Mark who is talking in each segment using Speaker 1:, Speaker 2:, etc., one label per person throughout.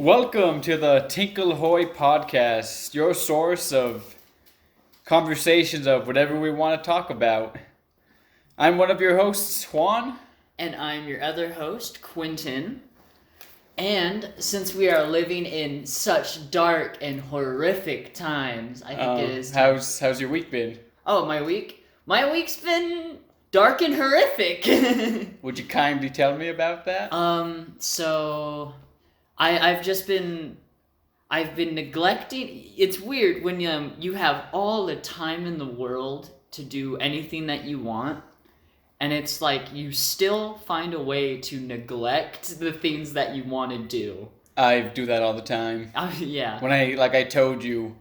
Speaker 1: Welcome to the Tinkle Hoy Podcast, your source of conversations of whatever we want to talk about. I'm one of your hosts, Juan.
Speaker 2: And I'm your other host, Quinton. And since we are living in such dark and horrific times, I think it is...
Speaker 1: How's your week been?
Speaker 2: Oh, my week? My week's been dark and horrific.
Speaker 1: Would you kindly tell me about that?
Speaker 2: I've been neglecting. It's weird when you have all the time in the world to do anything that you want, and it's like you still find a way to neglect the things that you want to do.
Speaker 1: I do that all the time.
Speaker 2: Yeah.
Speaker 1: When I told you,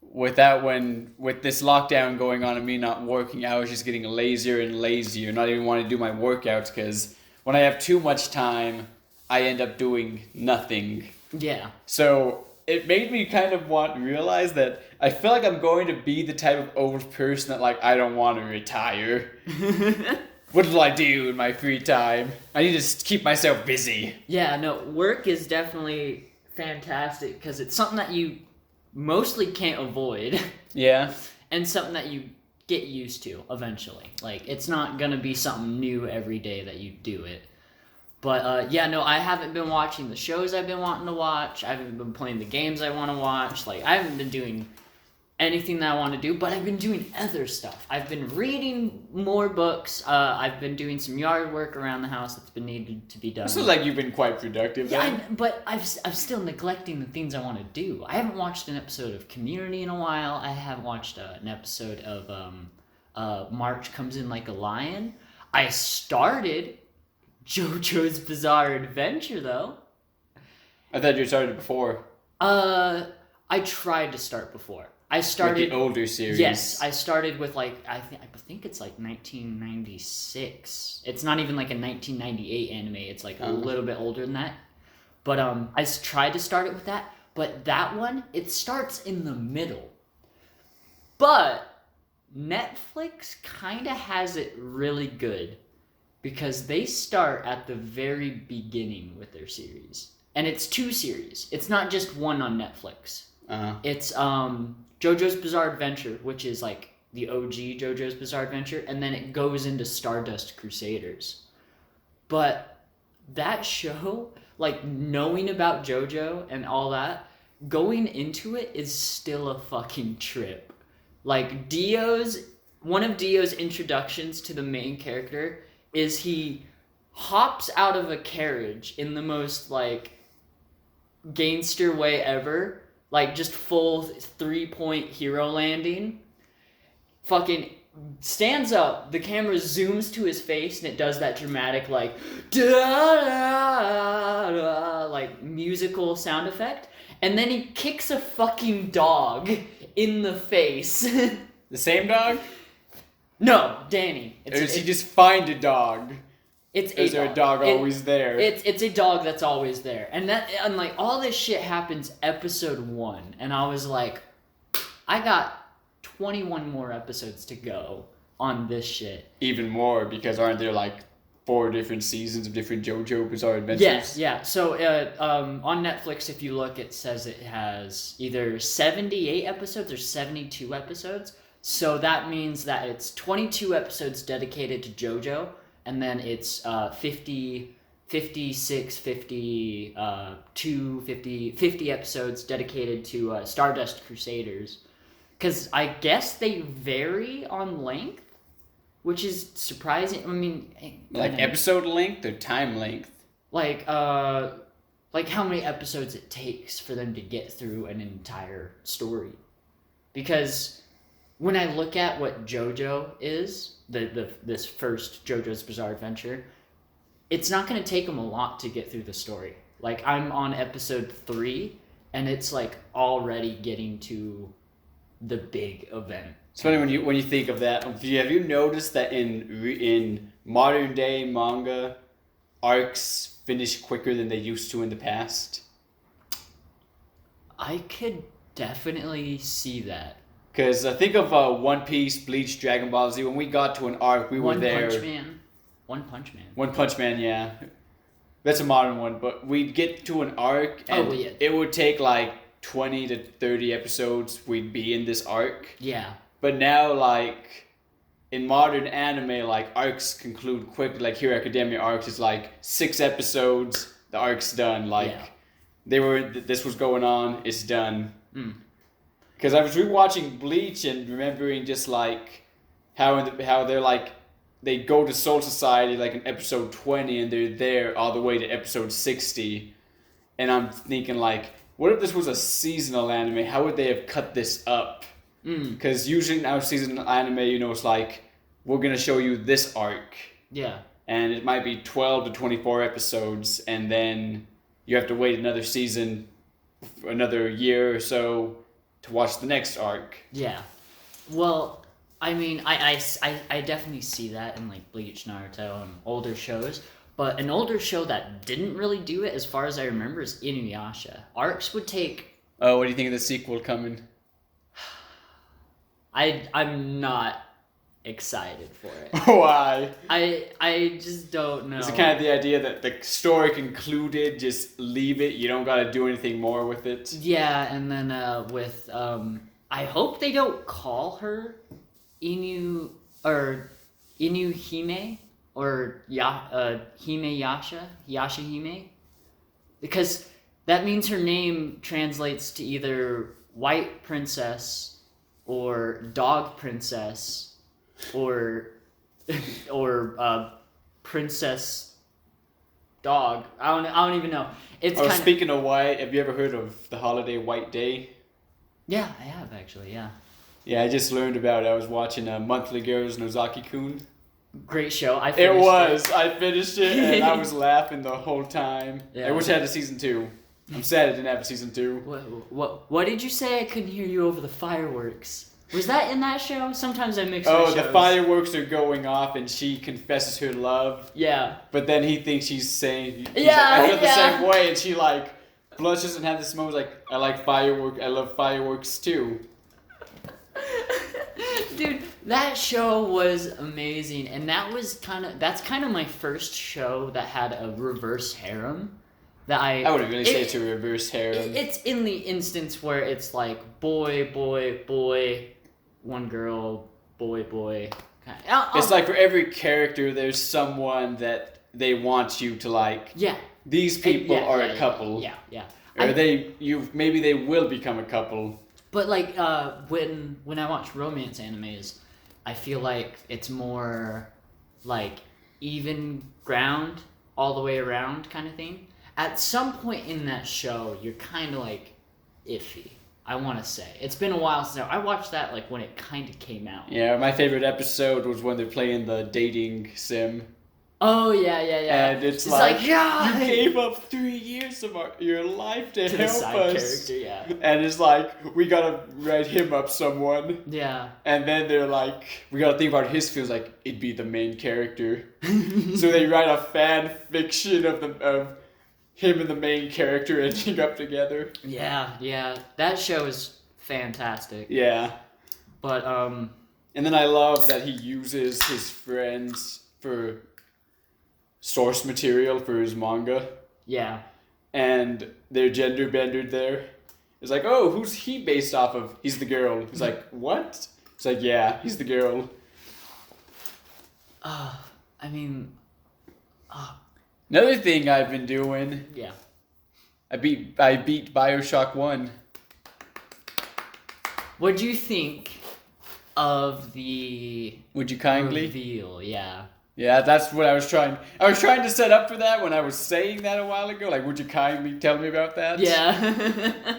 Speaker 1: with this lockdown going on and me not working, I was just getting lazier and lazier, not even wanting to do my workouts, because when I have too much time, I end up doing nothing.
Speaker 2: Yeah.
Speaker 1: So it made me kind of realize that I feel like I'm going to be the type of old person that I don't want to retire. What do I do in my free time? I need to keep myself busy.
Speaker 2: Yeah, no, work is definitely fantastic because it's something that you mostly can't avoid.
Speaker 1: Yeah.
Speaker 2: And something that you get used to eventually. It's not going to be something new every day that you do it. But, I haven't been watching the shows I've been wanting to watch. I haven't been playing the games I want to watch. I haven't been doing anything that I want to do, but I've been doing other stuff. I've been reading more books. I've been doing some yard work around the house that's been needed to be done.
Speaker 1: This is like you've been quite productive.
Speaker 2: Yeah, but I'm still neglecting the things I want to do. I haven't watched an episode of Community in a while. I haven't watched an episode of March Comes In Like a Lion. I started JoJo's Bizarre Adventure, though.
Speaker 1: I thought you started before.
Speaker 2: I tried to start before. I started
Speaker 1: with the older series.
Speaker 2: Yes, I started with I think it's 1996. It's not even a 1998 anime. It's a little bit older than that. But I tried to start it with that. But that one, it starts in the middle. But Netflix kind of has it really good, because they start at the very beginning with their series. And it's 2 series. It's not just one on Netflix.
Speaker 1: Uh-huh.
Speaker 2: It's JoJo's Bizarre Adventure, which is the OG JoJo's Bizarre Adventure, and then it goes into Stardust Crusaders. But that show, knowing about JoJo and all that, going into it is still a fucking trip. One of Dio's introductions to the main character is he hops out of a carriage in the most gangster way ever, just full 3-point hero landing, fucking stands up, the camera zooms to his face and it does that dramatic musical sound effect, and then he kicks a fucking dog in the face.
Speaker 1: The same dog?
Speaker 2: No, Danny.
Speaker 1: Or does he just find a dog?
Speaker 2: Is
Speaker 1: there a dog always there?
Speaker 2: It's a dog that's always there. And all this shit happens episode 1. And I was like, I got 21 more episodes to go on this shit.
Speaker 1: Even more, because aren't there 4 different seasons of different JoJo Bizarre Adventures?
Speaker 2: Yes, yeah. So on Netflix, if you look, it says it has either 78 episodes or 72 episodes. So that means that it's 22 episodes dedicated to JoJo, and then it's 50 episodes dedicated to Stardust Crusaders. Because I guess they vary on length, which is surprising. I mean...
Speaker 1: episode length or time length?
Speaker 2: How many episodes it takes for them to get through an entire story. Because... when I look at what JoJo is, this first JoJo's Bizarre Adventure, it's not going to take them a lot to get through the story. I'm on episode 3, and it's already getting to the big event.
Speaker 1: It's funny when you think of that. Have you noticed that in modern day manga, arcs finish quicker than they used to in the past?
Speaker 2: I could definitely see that.
Speaker 1: Because think of One Piece, Bleach, Dragon Ball Z. When we got to an arc, we were there.
Speaker 2: One Punch Man,
Speaker 1: One Punch Man, yeah. That's a modern one, but we'd get to an arc, and it would take like 20 to 30 episodes. We'd be in this arc.
Speaker 2: Yeah.
Speaker 1: But now, like, in modern anime, like, arcs conclude quickly. Like, Hero Academia arcs is like 6 episodes, the arc's done. Like, this was going on, it's done. Because I was rewatching Bleach and remembering just, like, how they're, like, they go to Soul Society, like, in episode 20, and they're there all the way to episode 60. And I'm thinking, like, what if this was a seasonal anime? How would they have cut this up? Because usually now seasonal anime, you know, it's like, we're going to show you this arc.
Speaker 2: Yeah.
Speaker 1: And it might be 12 to 24 episodes, and then you have to wait another season, another year or so, to watch the next arc.
Speaker 2: Yeah. Well, I mean, I definitely see that in, like, Bleach, Naruto, and older shows. But an older show that didn't really do it, as far as I remember, is Inuyasha. Arcs would take...
Speaker 1: Oh, what do you think of the sequel coming?
Speaker 2: I'm not excited for it.
Speaker 1: Why?
Speaker 2: I just don't know.
Speaker 1: Is it kind of the idea that the story concluded, just leave it, you don't gotta do anything more with it?
Speaker 2: Yeah, and then with... I hope they don't call her Inu Hime or Hime Yasha Hime, because that means her name translates to either White Princess or Dog Princess or Princess Dog. I don't even know.
Speaker 1: Speaking of white, have you ever heard of the holiday White Day?
Speaker 2: Yeah, I have actually. Yeah.
Speaker 1: Yeah, I just learned about it. I was watching Monthly Girls Nozaki-kun.
Speaker 2: Great show. I
Speaker 1: finished it, and I was laughing the whole time.
Speaker 2: Yeah.
Speaker 1: I wish I had a season 2. I'm sad I didn't have a season 2.
Speaker 2: What did you say? I couldn't hear you over the fireworks. Was that in that show? Sometimes I mix up shows.
Speaker 1: The fireworks are going off, and she confesses her love.
Speaker 2: Yeah.
Speaker 1: But then he thinks she's saying,
Speaker 2: I
Speaker 1: feel the same way, and she, like, blushes and has this moment like, I love fireworks too.
Speaker 2: Dude, that show was amazing, and that's kind of my first show that had a reverse harem. I
Speaker 1: wouldn't really say it's a reverse harem.
Speaker 2: It's in the instance where it's like boy, boy, boy, one girl, boy, boy.
Speaker 1: It's like for every character, there's someone that they want you to like.
Speaker 2: Yeah.
Speaker 1: These people are a couple.
Speaker 2: Yeah.
Speaker 1: Or maybe they will become a couple.
Speaker 2: But like when I watch romance animes, I feel like it's more like even ground all the way around kind of thing. At some point in that show, you're kind of like iffy. I want to say it's been a while since I watched that, like when it kind of came out.
Speaker 1: Yeah, my favorite episode was when they're playing the dating sim.
Speaker 2: Oh yeah.
Speaker 1: And it's like you gave up 3 years of your life to help
Speaker 2: the side
Speaker 1: us.
Speaker 2: Character, yeah.
Speaker 1: And it's like we gotta write him up someone.
Speaker 2: Yeah.
Speaker 1: And then they're like, we gotta think about his feels like it'd be the main character. So they write a fan fiction of him and the main character ending up together.
Speaker 2: Yeah. That show is fantastic.
Speaker 1: Yeah.
Speaker 2: But
Speaker 1: and then I love that he uses his friends for source material for his manga.
Speaker 2: Yeah.
Speaker 1: And they're gender bendered there. It's like, oh, who's he based off of? He's the girl. He's like, what? It's like, yeah, he's the girl. Another thing I've been doing.
Speaker 2: Yeah.
Speaker 1: I beat BioShock 1.
Speaker 2: What'd you think of the
Speaker 1: Would you kindly?
Speaker 2: reveal? Yeah.
Speaker 1: Yeah, that's what I was trying to set up for that when I was saying that a while ago. Like, would you kindly tell me about that?
Speaker 2: Yeah.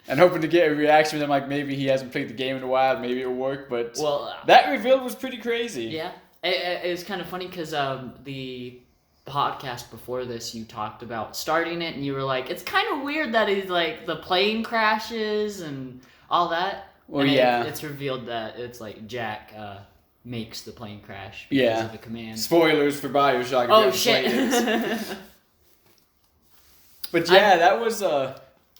Speaker 1: And hoping to get a reaction. I'm like, maybe he hasn't played the game in a while. Maybe it'll work. But that reveal was pretty crazy.
Speaker 2: Yeah. It was kind of funny because the podcast before this, you talked about starting it, and you were like, it's kind of weird that he's like the plane crashes and all that.
Speaker 1: Well,
Speaker 2: and
Speaker 1: yeah.
Speaker 2: It's revealed that it's like Jack makes the plane crash because of the command.
Speaker 1: Spoilers for BioShock.
Speaker 2: Oh shit.
Speaker 1: But yeah, that was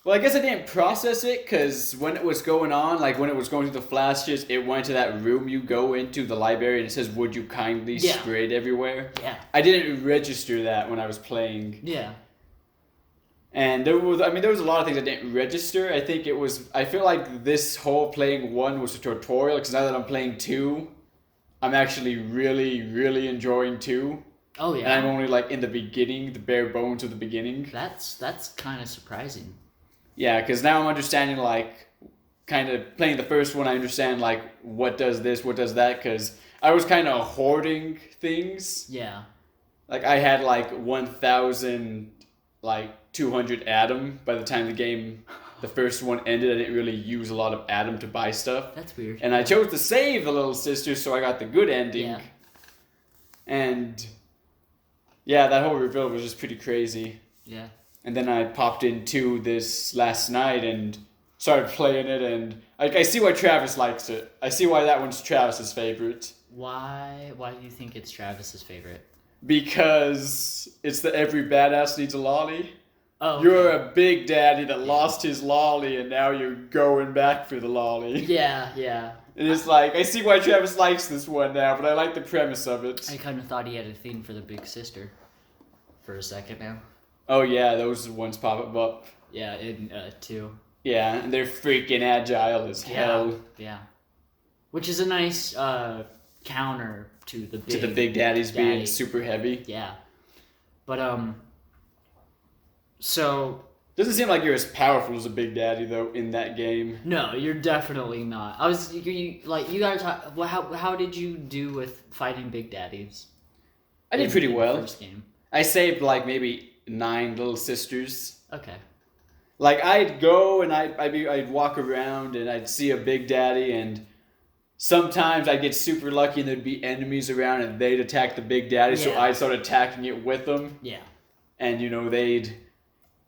Speaker 1: Well, I guess I didn't process it because when it was going on, like when it was going through the flashes, it went to that room you go into, the library, and it says, "Would you kindly?" sprayed everywhere.
Speaker 2: Yeah.
Speaker 1: I didn't register that when I was playing.
Speaker 2: Yeah.
Speaker 1: And there was a lot of things I didn't register. I feel like this whole playing 1 was a tutorial because now that I'm playing 2, I'm actually really, really enjoying 2.
Speaker 2: Oh yeah.
Speaker 1: And I'm only like in the beginning, the bare bones of the beginning.
Speaker 2: That's kind of surprising.
Speaker 1: Yeah, because now I'm understanding, like, kind of playing the first one, I understand, like, what does this, what does that, because I was kind of hoarding things.
Speaker 2: Yeah.
Speaker 1: Like, I had, like, 1,200 Atom by the time the first one ended. I didn't really use a lot of Atom to buy stuff.
Speaker 2: That's weird.
Speaker 1: And I chose to save the little sister, so I got the good ending.
Speaker 2: Yeah.
Speaker 1: And, yeah, that whole reveal was just pretty crazy.
Speaker 2: Yeah.
Speaker 1: And then I popped into this last night and started playing it, and I see why Travis likes it. I see why that one's Travis's favorite.
Speaker 2: Why do you think it's Travis's favorite?
Speaker 1: Because it's the every badass needs a lolly.
Speaker 2: Oh, okay.
Speaker 1: You're a big daddy that lost his lolly, and now you're going back for the lolly.
Speaker 2: Yeah, yeah.
Speaker 1: And it's like, I see why Travis likes this one now, but I like the premise of it.
Speaker 2: I kind of thought he had a thing for the big sister for a second now.
Speaker 1: Oh yeah, those ones pop up.
Speaker 2: Yeah, in 2.
Speaker 1: Yeah, and they're freaking agile as hell.
Speaker 2: Yeah. Which is a nice counter to the
Speaker 1: big daddies being super heavy.
Speaker 2: Yeah. But so
Speaker 1: doesn't seem like you're as powerful as a big daddy though in that game.
Speaker 2: No, you're definitely not. You gotta talk. Well, how did you do with fighting big daddies?
Speaker 1: I did pretty well.
Speaker 2: The first game.
Speaker 1: I saved like maybe 9 little sisters.
Speaker 2: Okay.
Speaker 1: Like I'd go and I'd walk around and I'd see a big daddy, and sometimes I'd get super lucky and there'd be enemies around and they'd attack the big daddy, so I'd start attacking it with them.
Speaker 2: Yeah.
Speaker 1: And they'd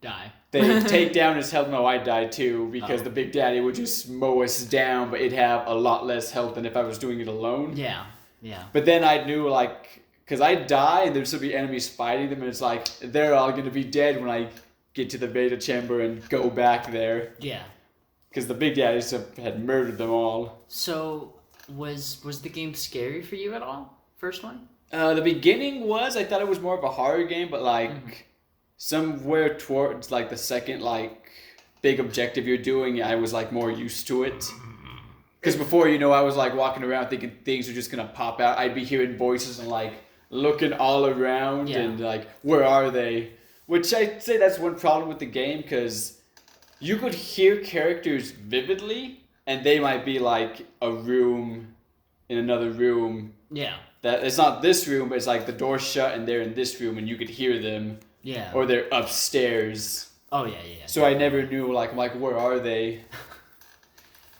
Speaker 2: die.
Speaker 1: They'd take down his health. No, I'd die too because the big daddy would just mow us down, but it'd have a lot less health than if I was doing it alone.
Speaker 2: Yeah. Yeah.
Speaker 1: But then I knew because I'd die and there'd still be enemies fighting them, and it's like they're all going to be dead when I get to the beta chamber and go back there.
Speaker 2: Yeah.
Speaker 1: Because the big daddies had murdered them all.
Speaker 2: So, was the game scary for you at all? First one?
Speaker 1: The beginning was. I thought it was more of a horror game, but somewhere towards the second big objective you're doing, I was more used to it. Because before, I was walking around thinking things were just going to pop out. I'd be hearing voices and looking all around and where are they? Which I'd say that's one problem with the game, because you could hear characters vividly and they might be a room in another room.
Speaker 2: Yeah.
Speaker 1: That it's not this room, but it's the door's shut and they're in this room and you could hear them.
Speaker 2: Yeah.
Speaker 1: Or they're upstairs.
Speaker 2: Oh yeah.
Speaker 1: So I never knew where are they?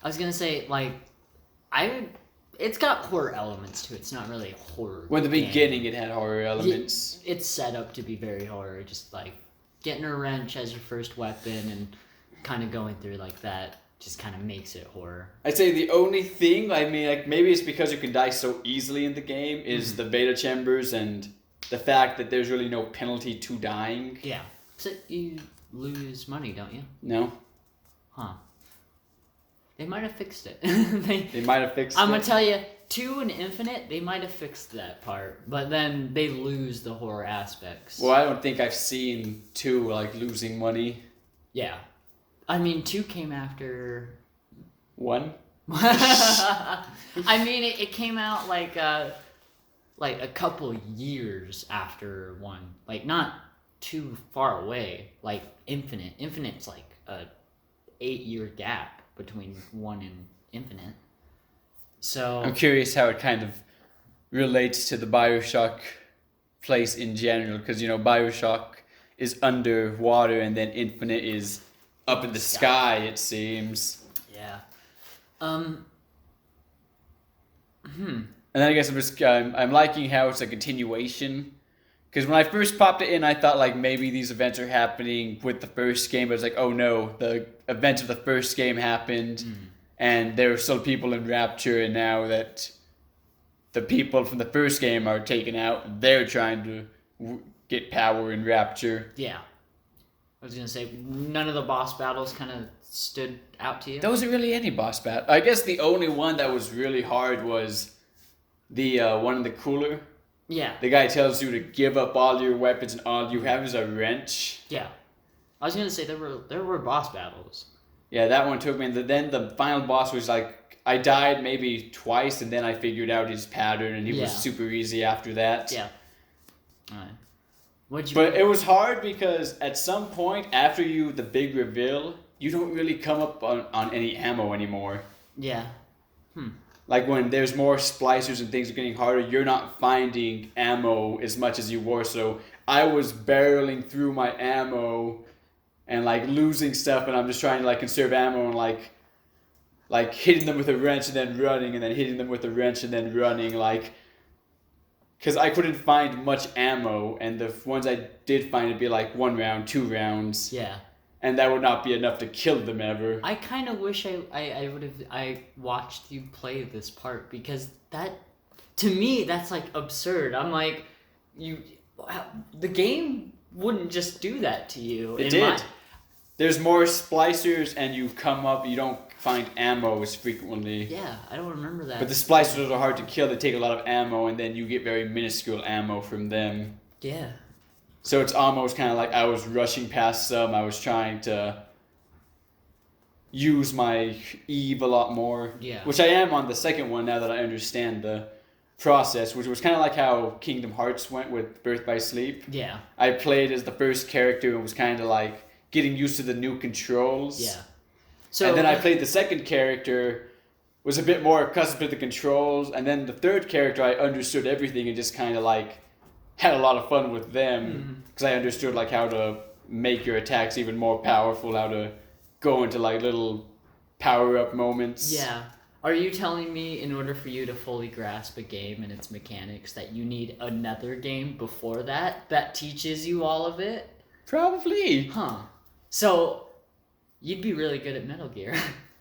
Speaker 2: I was gonna say it's got horror elements to it. It's not really a horror.
Speaker 1: Well, in the beginning, it had horror elements.
Speaker 2: It's set up to be very horror. Just getting a wrench as your first weapon and kind of going through that just kind of makes it horror.
Speaker 1: I'd say the only thing, maybe it's because you can die so easily in the game, is the beta chambers and the fact that there's really no penalty to dying.
Speaker 2: Yeah. So you lose money, don't you?
Speaker 1: No.
Speaker 2: Huh. They might have fixed it.
Speaker 1: They might have fixed it.
Speaker 2: I'm going to tell you, 2 and Infinite, they might have fixed that part. But then they lose the horror aspects.
Speaker 1: Well, I don't think I've seen 2, losing money.
Speaker 2: Yeah. 2 came after...
Speaker 1: 1?
Speaker 2: It came out a couple years after 1. Not too far away. Infinite. Infinite's a 8-year gap between 1 and Infinite. So
Speaker 1: I'm curious how it kind of relates to the BioShock place in general, because BioShock is underwater and then Infinite is up in the sky, it seems.
Speaker 2: Yeah.
Speaker 1: And then I guess I'm liking how it's a continuation. Because when I first popped it in, I thought maybe these events are happening with the first game, but it's oh no, the events of the first game happened, and there are still people in Rapture, and now that the people from the first game are taken out, they're trying to get power in Rapture.
Speaker 2: Yeah. I was gonna say none of the boss battles kind of stood out to you.
Speaker 1: There wasn't really any boss battle. I guess the only one that was really hard was the one in the cooler.
Speaker 2: Yeah.
Speaker 1: The guy tells you to give up all your weapons and all you have is a wrench.
Speaker 2: Yeah. I was gonna say there were boss battles.
Speaker 1: Yeah, that one took me. And then the final boss was like, I died maybe twice, and then I figured out his pattern, and he was super easy after that.
Speaker 2: Yeah. Alright.
Speaker 1: But it was hard because at some point after the big reveal, you don't really come up on any ammo anymore.
Speaker 2: Yeah.
Speaker 1: Like when there's more splicers and things are getting harder, you're not finding ammo as much as you were. So I was barreling through my ammo and like losing stuff, and I'm just trying to like conserve ammo and like hitting them with a wrench and then running, and then hitting them with a wrench and then running, like, because I couldn't find much ammo, and the ones I did find would be like 1 round, 2 rounds.
Speaker 2: Yeah.
Speaker 1: And that would not be enough to kill them ever.
Speaker 2: I kind of wish I would have watched you play this part, because that, to me, that's like absurd. I'm like, the game wouldn't just do that to you.
Speaker 1: It did. There's more splicers, and you don't find ammo as frequently.
Speaker 2: Yeah, I don't remember that.
Speaker 1: But the splicers are hard to kill. They take a lot of ammo, and then you get very minuscule ammo from them.
Speaker 2: Yeah.
Speaker 1: So it's almost kind of like I was rushing past some. I was trying to use my Eve a lot more.
Speaker 2: Yeah.
Speaker 1: Which I am on the second one now that I understand the process, which was kind of like how Kingdom Hearts went with Birth by Sleep.
Speaker 2: Yeah.
Speaker 1: I played as the first character and was kind of like getting used to the new controls.
Speaker 2: Yeah. So,
Speaker 1: and then I played the second character, was a bit more accustomed to the controls, and then the third character I understood everything and just kind of like had a lot of fun with them, because I understood like how to make your attacks even more powerful, how to go into like little power-up moments.
Speaker 2: Yeah. Are you telling me in order for you to fully grasp a game and its mechanics that you need another game before that teaches you all of it?
Speaker 1: Probably.
Speaker 2: Huh. So, you'd be really good at Metal Gear.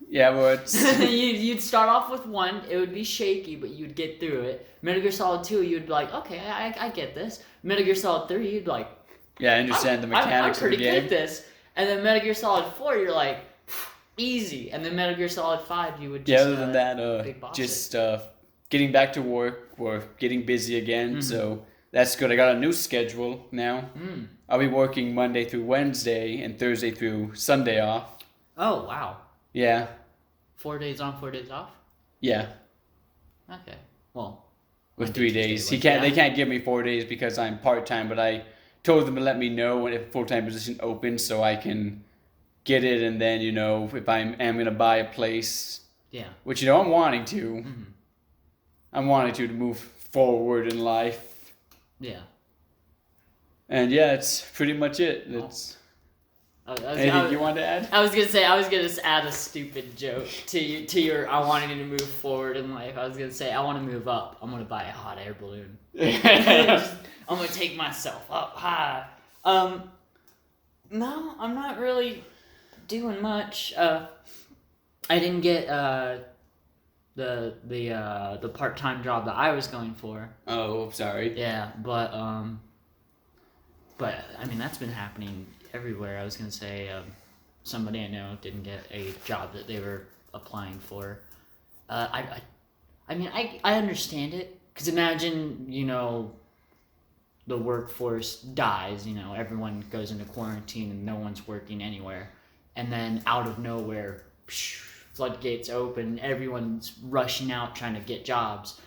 Speaker 1: Yeah, but
Speaker 2: you'd start off with 1, it would be shaky, but you'd get through it. Metal Gear Solid 2, you'd be like, okay, I get this. Metal Gear Solid 3, you'd be like,
Speaker 1: yeah, I understand the mechanics
Speaker 2: I'm pretty
Speaker 1: of the game.
Speaker 2: good at this. And then Metal Gear Solid 4, you're like, easy. And then Metal Gear Solid 5, you would just...
Speaker 1: Yeah, other than that, just getting back to work or getting busy again, so that's good. I got a new schedule now. I'll be working Monday through Wednesday and Thursday through Sunday off.
Speaker 2: Oh, wow.
Speaker 1: Yeah.
Speaker 2: 4 days on, 4 days off?
Speaker 1: Yeah.
Speaker 2: Okay. Well,
Speaker 1: with 3 days. They can't give me 4 days because I'm part-time, but I told them to let me know when if a full-time position opens so I can get it, and then, if I am going to buy a place.
Speaker 2: Yeah.
Speaker 1: Which, I'm wanting to. I'm wanting to move forward in life.
Speaker 2: Yeah.
Speaker 1: And yeah, it's pretty much it. It's... Anything you want to add?
Speaker 2: I was gonna add a stupid joke to your I wanting you to move forward in life. I was gonna say I want to move up. I'm gonna buy a hot air balloon. I'm gonna take myself up high. No, I'm not really doing much. I didn't get the part-time job that I was going for.
Speaker 1: Oh, sorry.
Speaker 2: Yeah, but I mean that's been happening everywhere. I was gonna say somebody I know didn't get a job that they were applying for. I mean I understand it, because imagine the workforce dies, everyone goes into quarantine and no one's working anywhere, and then out of nowhere floodgates open, everyone's rushing out trying to get jobs.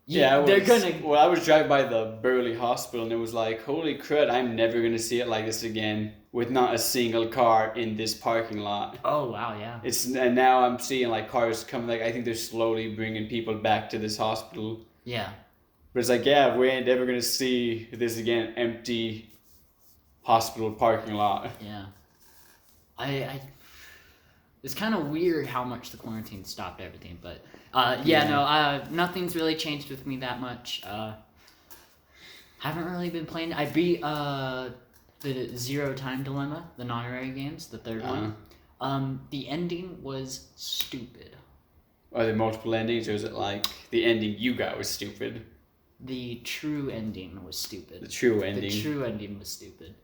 Speaker 1: I was driving by the Burley Hospital, and it was like, holy crud, I'm never going to see it like this again, with not a single car in this parking lot.
Speaker 2: Oh, wow, yeah.
Speaker 1: And now I'm seeing like cars coming, like I think they're slowly bringing people back to this hospital.
Speaker 2: Yeah.
Speaker 1: But it's like, yeah, we ain't ever going to see this again, empty hospital parking lot.
Speaker 2: Yeah. It's kind of weird how much the quarantine stopped everything, but nothing's really changed with me that much. Haven't really been playing. I beat the Zero Time Dilemma, the non-rare games, the third one. The ending was stupid.
Speaker 1: Are there multiple endings, or is it like the ending you got was stupid?
Speaker 2: The true ending was stupid.
Speaker 1: The true ending.
Speaker 2: The true ending was stupid.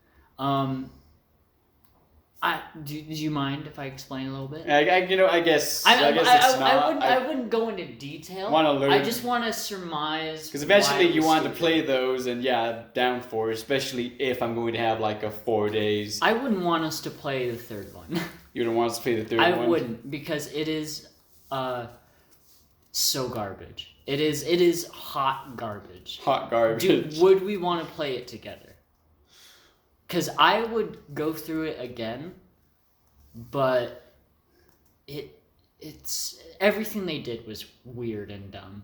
Speaker 2: Do you mind if I explain a little bit?
Speaker 1: I guess it's not.
Speaker 2: I wouldn't go into detail.
Speaker 1: Want to learn?
Speaker 2: I just want to surmise.
Speaker 1: Because eventually you want to play those, and down for it, especially if I'm going to have like a 4 days.
Speaker 2: I wouldn't want us to play the third one.
Speaker 1: You don't want us to play the third one?
Speaker 2: I wouldn't, because it is so garbage. It is hot garbage.
Speaker 1: Hot garbage.
Speaker 2: Would we want to play it together? Because I would go through it again, but it's everything they did was weird and dumb.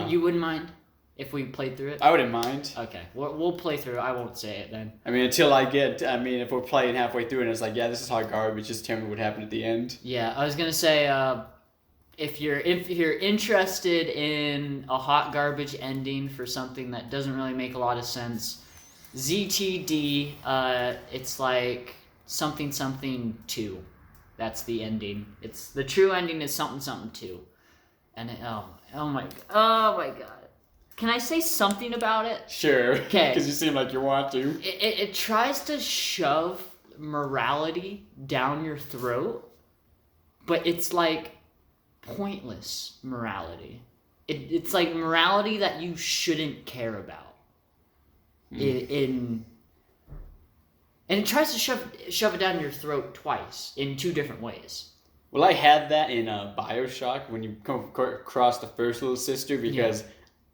Speaker 2: You wouldn't mind if we played through it?
Speaker 1: I wouldn't mind.
Speaker 2: Okay, we'll play through it. I won't say it then.
Speaker 1: I mean, if we're playing halfway through and it's like, this is hot garbage, just tell me what happened at the end.
Speaker 2: Yeah, I was gonna say, if you're interested in a hot garbage ending for something that doesn't really make a lot of sense, ZTD, it's like something 2. That's the ending. It's the true ending is something 2. And oh my god. Can I say something about it?
Speaker 1: Sure.
Speaker 2: Okay.
Speaker 1: Because you seem like you want to.
Speaker 2: It tries to shove morality down your throat, but it's like pointless morality. It's like morality that you shouldn't care about. And it tries to shove it down your throat twice in 2 different ways.
Speaker 1: Well, I had that in BioShock when you come across the first little sister, because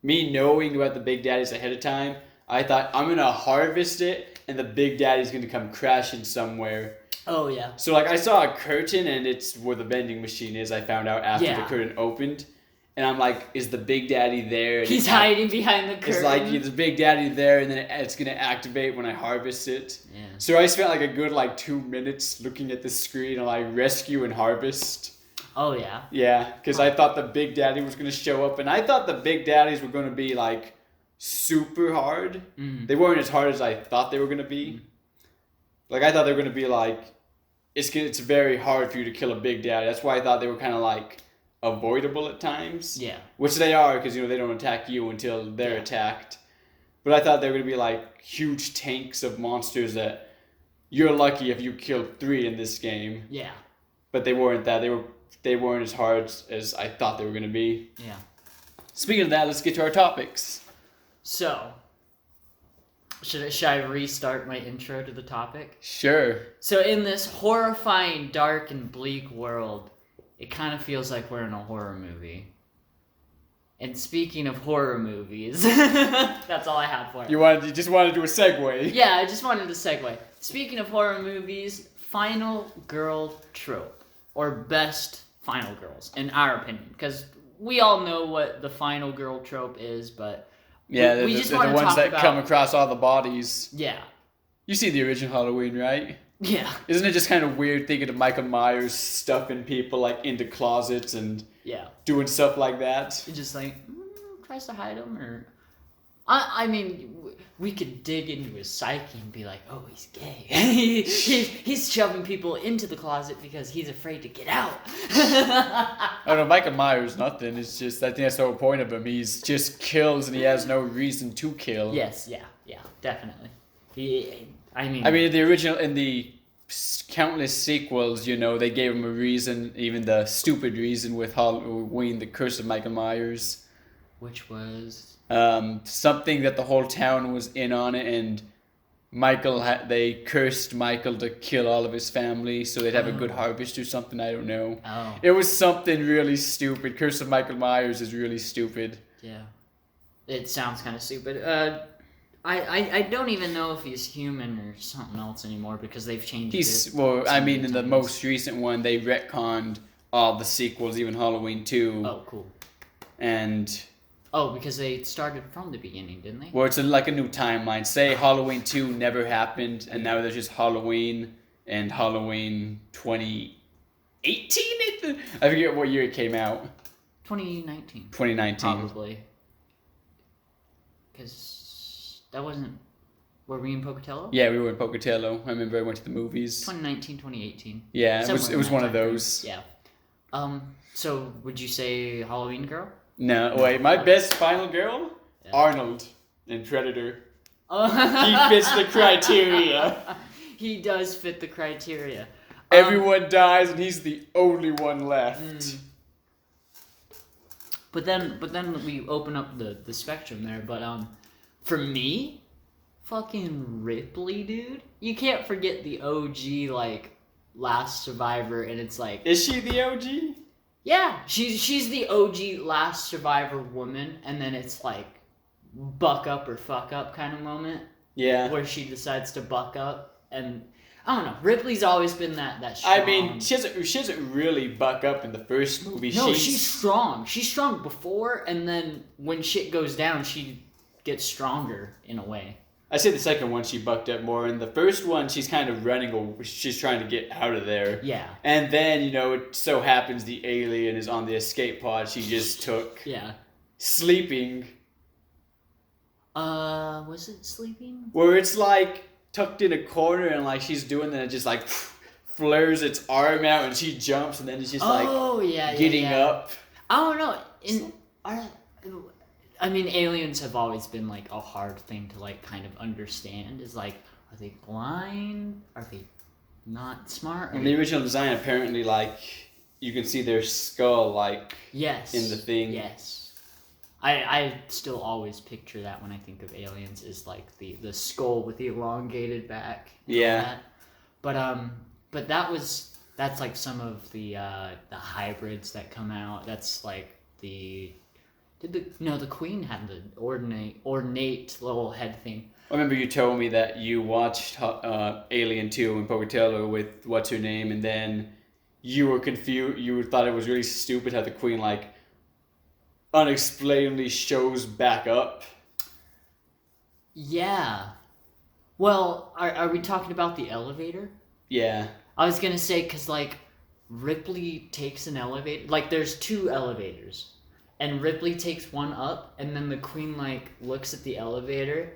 Speaker 1: me knowing about the Big Daddies ahead of time, I thought I'm gonna harvest it and the Big Daddy's gonna come crashing somewhere.
Speaker 2: Oh yeah.
Speaker 1: So I saw a curtain and it's where the vending machine is. I found out after the curtain opened. And I'm like, is the Big Daddy there? And
Speaker 2: he's hiding behind the curtain.
Speaker 1: It's like, the Big Daddy there, and then it's going to activate when I harvest it.
Speaker 2: Yeah.
Speaker 1: So I spent a good 2 minutes looking at the screen and rescue and harvest.
Speaker 2: Oh, yeah?
Speaker 1: Yeah, because I thought the Big Daddy was going to show up, and I thought the Big Daddies were going to be super hard. Mm. They weren't as hard as I thought they were going to be. I thought they were going to be it's very hard for you to kill a Big Daddy. That's why I thought they were kind of avoidable at times.
Speaker 2: Yeah.
Speaker 1: Which they are, because they don't attack you until they're attacked. But I thought they were going to be huge tanks of monsters that you're lucky if you killed 3 in this game.
Speaker 2: Yeah.
Speaker 1: But they weren't that. They weren't as hard as I thought they were going to be.
Speaker 2: Yeah.
Speaker 1: Speaking of that, let's get to our topics.
Speaker 2: So, should I restart my intro to the topic?
Speaker 1: Sure.
Speaker 2: So in this horrifying, dark, and bleak world, it kind of feels like we're in a horror movie. And speaking of horror movies, that's all I have for it.
Speaker 1: You just wanted to do a segue.
Speaker 2: Yeah, I just wanted to segue. Speaking of horror movies, final girl trope. Or best final girls, in our opinion. Because we all know what the final girl trope is, but
Speaker 1: yeah,
Speaker 2: we just
Speaker 1: the
Speaker 2: want to
Speaker 1: ones
Speaker 2: talk
Speaker 1: that
Speaker 2: about...
Speaker 1: come across all the bodies.
Speaker 2: Yeah.
Speaker 1: You see the original Halloween, right?
Speaker 2: Yeah.
Speaker 1: Isn't it just kind of weird thinking of Michael Myers stuffing people into closets and doing stuff like that?
Speaker 2: It just tries to hide them, or I mean, we could dig into his psyche and be like, oh, he's gay. he's shoving people into the closet because he's afraid to get out.
Speaker 1: I don't know, Michael Myers, nothing. It's just, I think that's the whole point of him. He's just kills and he has no reason to kill.
Speaker 2: Yes, yeah, definitely. I mean,
Speaker 1: the original, in the countless sequels, they gave him a reason, even the stupid reason with Halloween, the Curse of Michael Myers.
Speaker 2: Which was?
Speaker 1: Something that the whole town was in on it, and they cursed Michael to kill all of his family so they'd have a good harvest or something, I don't know.
Speaker 2: Oh.
Speaker 1: It was something really stupid. Curse of Michael Myers is really stupid.
Speaker 2: Yeah. It sounds kind of stupid. I don't even know if he's human or something else anymore because they've changed it.
Speaker 1: Well, in the most recent one, they retconned all the sequels, even Halloween 2.
Speaker 2: Oh, cool.
Speaker 1: And...
Speaker 2: Oh, because they started from the beginning, didn't they?
Speaker 1: Well, it's a new timeline. Say Halloween 2 never happened, and now there's just Halloween and Halloween 2018? I forget what year it came out.
Speaker 2: 2019.
Speaker 1: 2019.
Speaker 2: Probably. Because that wasn't... Were we in Pocatello?
Speaker 1: Yeah, we were in Pocatello. I remember I went to the movies.
Speaker 2: 2019, 2018.
Speaker 1: Yeah, it was one of those.
Speaker 2: Yeah. So, would you say Halloween Girl?
Speaker 1: No, wait. My best final girl? Yeah. Arnold in Predator. He fits the criteria.
Speaker 2: He does fit the criteria.
Speaker 1: Everyone dies and he's the only one left.
Speaker 2: But then we open up the spectrum there. But for me, fucking Ripley, dude. You can't forget the OG like last survivor, and it's like.
Speaker 1: Is she the OG?
Speaker 2: Yeah, she's the OG last survivor woman, and then it's like buck up or fuck up kind of moment.
Speaker 1: Yeah.
Speaker 2: Where she decides to buck up, and I don't know. Ripley's always been that strong.
Speaker 1: I mean, she doesn't really buck up in the first movie.
Speaker 2: No, she's strong. She's strong before, and then when shit goes down, she gets stronger in a way.
Speaker 1: I say the second one she bucked up more. In the first one, she's kind of running. She's trying to get out of there.
Speaker 2: Yeah.
Speaker 1: And then, it so happens the alien is on the escape pod she just took.
Speaker 2: Yeah.
Speaker 1: Sleeping.
Speaker 2: Was it sleeping?
Speaker 1: Where it's like tucked in a corner and like she's doing that, it just like flares its arm out and she jumps and then it's just getting up.
Speaker 2: I don't know. I mean, aliens have always been like a hard thing to like kind of understand. Is like, are they blind? Are they not smart?
Speaker 1: In the original design, apparently, like you can see their skull, like in the thing.
Speaker 2: Yes. I still always picture that when I think of aliens is like the skull with the elongated back.
Speaker 1: Yeah.
Speaker 2: But that's like some of the hybrids that come out. That's like the Queen had the ornate little head thing.
Speaker 1: I remember you told me that you watched Alien 2 in Pocatello with what's her name, and then you were confused. You thought it was really stupid how the Queen like unexplainably shows back up.
Speaker 2: Yeah. Well, are we talking about the elevator?
Speaker 1: Yeah.
Speaker 2: I was gonna say because like Ripley takes an elevator. Like there's two elevators. And Ripley takes one up, and then the Queen, like, looks at the elevator,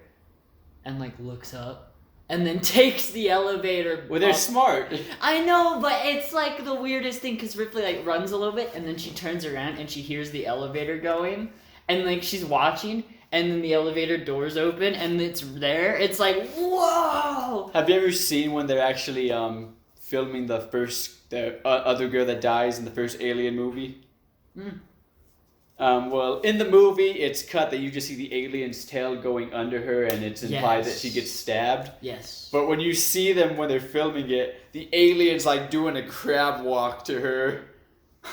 Speaker 2: and, like, looks up, and then takes the elevator
Speaker 1: Well, they're
Speaker 2: up.
Speaker 1: smart.
Speaker 2: I know, but it's, like, the weirdest thing, because Ripley, like, runs a little bit, and then she turns around, and she hears the elevator going, and, like, she's watching, and then the elevator doors open, and it's there. It's like, whoa!
Speaker 1: Have you ever seen when they're actually filming the other girl that dies in the first Alien movie? Well, in the movie, it's cut that you just see the alien's tail going under her, and it's implied that she gets stabbed.
Speaker 2: Yes.
Speaker 1: But when you see them when they're filming it, the alien's like doing a crab walk to her.
Speaker 2: I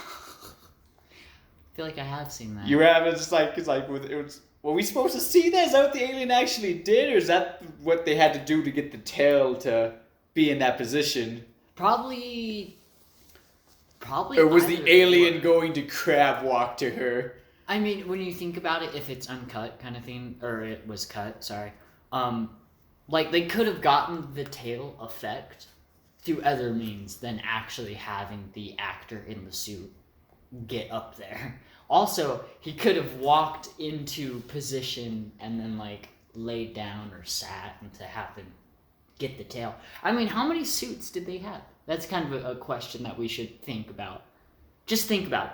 Speaker 2: feel like I have seen that.
Speaker 1: You have it's like were we supposed to see that? Is that what the alien actually did, or is that what they had to do to get the tail to be in that position?
Speaker 2: Probably.
Speaker 1: Or was the alien going to crab walk to her?
Speaker 2: I mean, when you think about it, if it's uncut kind of thing, or it was cut, sorry. Like, they could have gotten the tail effect through other means than actually having the actor in the suit get up there. Also, he could have walked into position and then, like, laid down or sat and to have him get the tail. I mean, how many suits did they have? That's kind of a question that we should think about. Just think about it.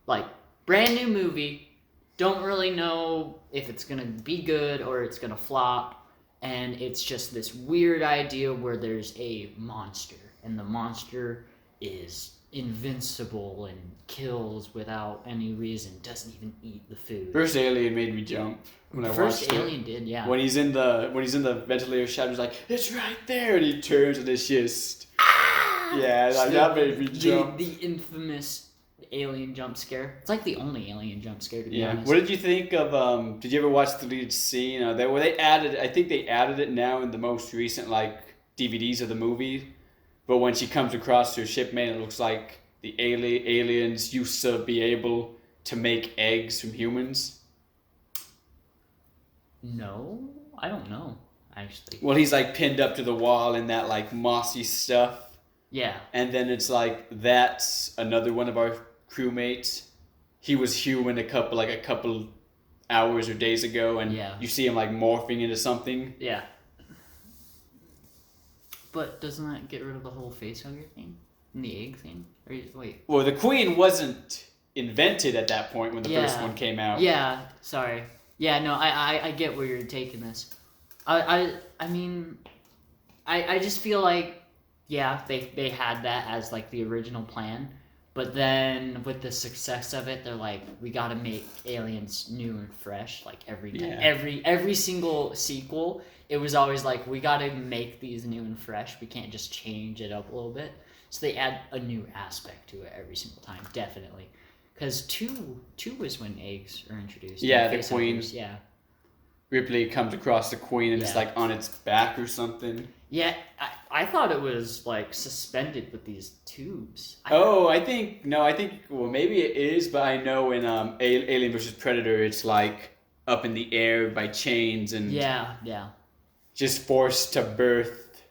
Speaker 2: Like, brand new movie, don't really know if it's going to be good or it's going to flop, and it's just this weird idea where there's a monster, and the monster is invincible and kills without any reason, doesn't even eat the food.
Speaker 1: First Alien made me jump when I watched it.
Speaker 2: First Alien did, yeah.
Speaker 1: When he's in the ventilator shadow, he's like, it's right there, and he turns and it's just yeah, like, that made me jump.
Speaker 2: The infamous alien jump scare. It's like the only alien jump scare, to be honest.
Speaker 1: What did you think of did you ever watch the deleted scene I think they added it now in the most recent like DVDs of the movie, but when she comes across her shipmate, it looks like the aliens used to be able to make eggs from humans.
Speaker 2: No, I don't know, actually.
Speaker 1: Well, he's like pinned up to the wall in that like mossy stuff.
Speaker 2: Yeah.
Speaker 1: And then it's like, that's another one of our crewmates. He was human a couple hours or days ago, and you see him like morphing into something.
Speaker 2: Yeah. But doesn't that get rid of the whole facehugger thing? And the egg thing? Or wait.
Speaker 1: Well, the Queen wasn't invented at that point when the first one came out.
Speaker 2: Yeah, sorry. Yeah, no, I get where you're taking this. I mean, I just feel like, yeah, they had that as like the original plan, but then with the success of it, they're like, we got to make Aliens new and fresh, like every time, every single sequel. It was always like, we got to make these new and fresh. We can't just change it up a little bit. So they add a new aspect to it every single time, definitely. Because two was when eggs are introduced.
Speaker 1: Yeah, the queen.
Speaker 2: Yeah.
Speaker 1: Ripley comes across the queen and it's like on its back or something.
Speaker 2: Yeah, I thought it was like suspended with these tubes.
Speaker 1: I think well maybe it is, but I know in Alien vs Predator it's like up in the air by chains and just forced to birth,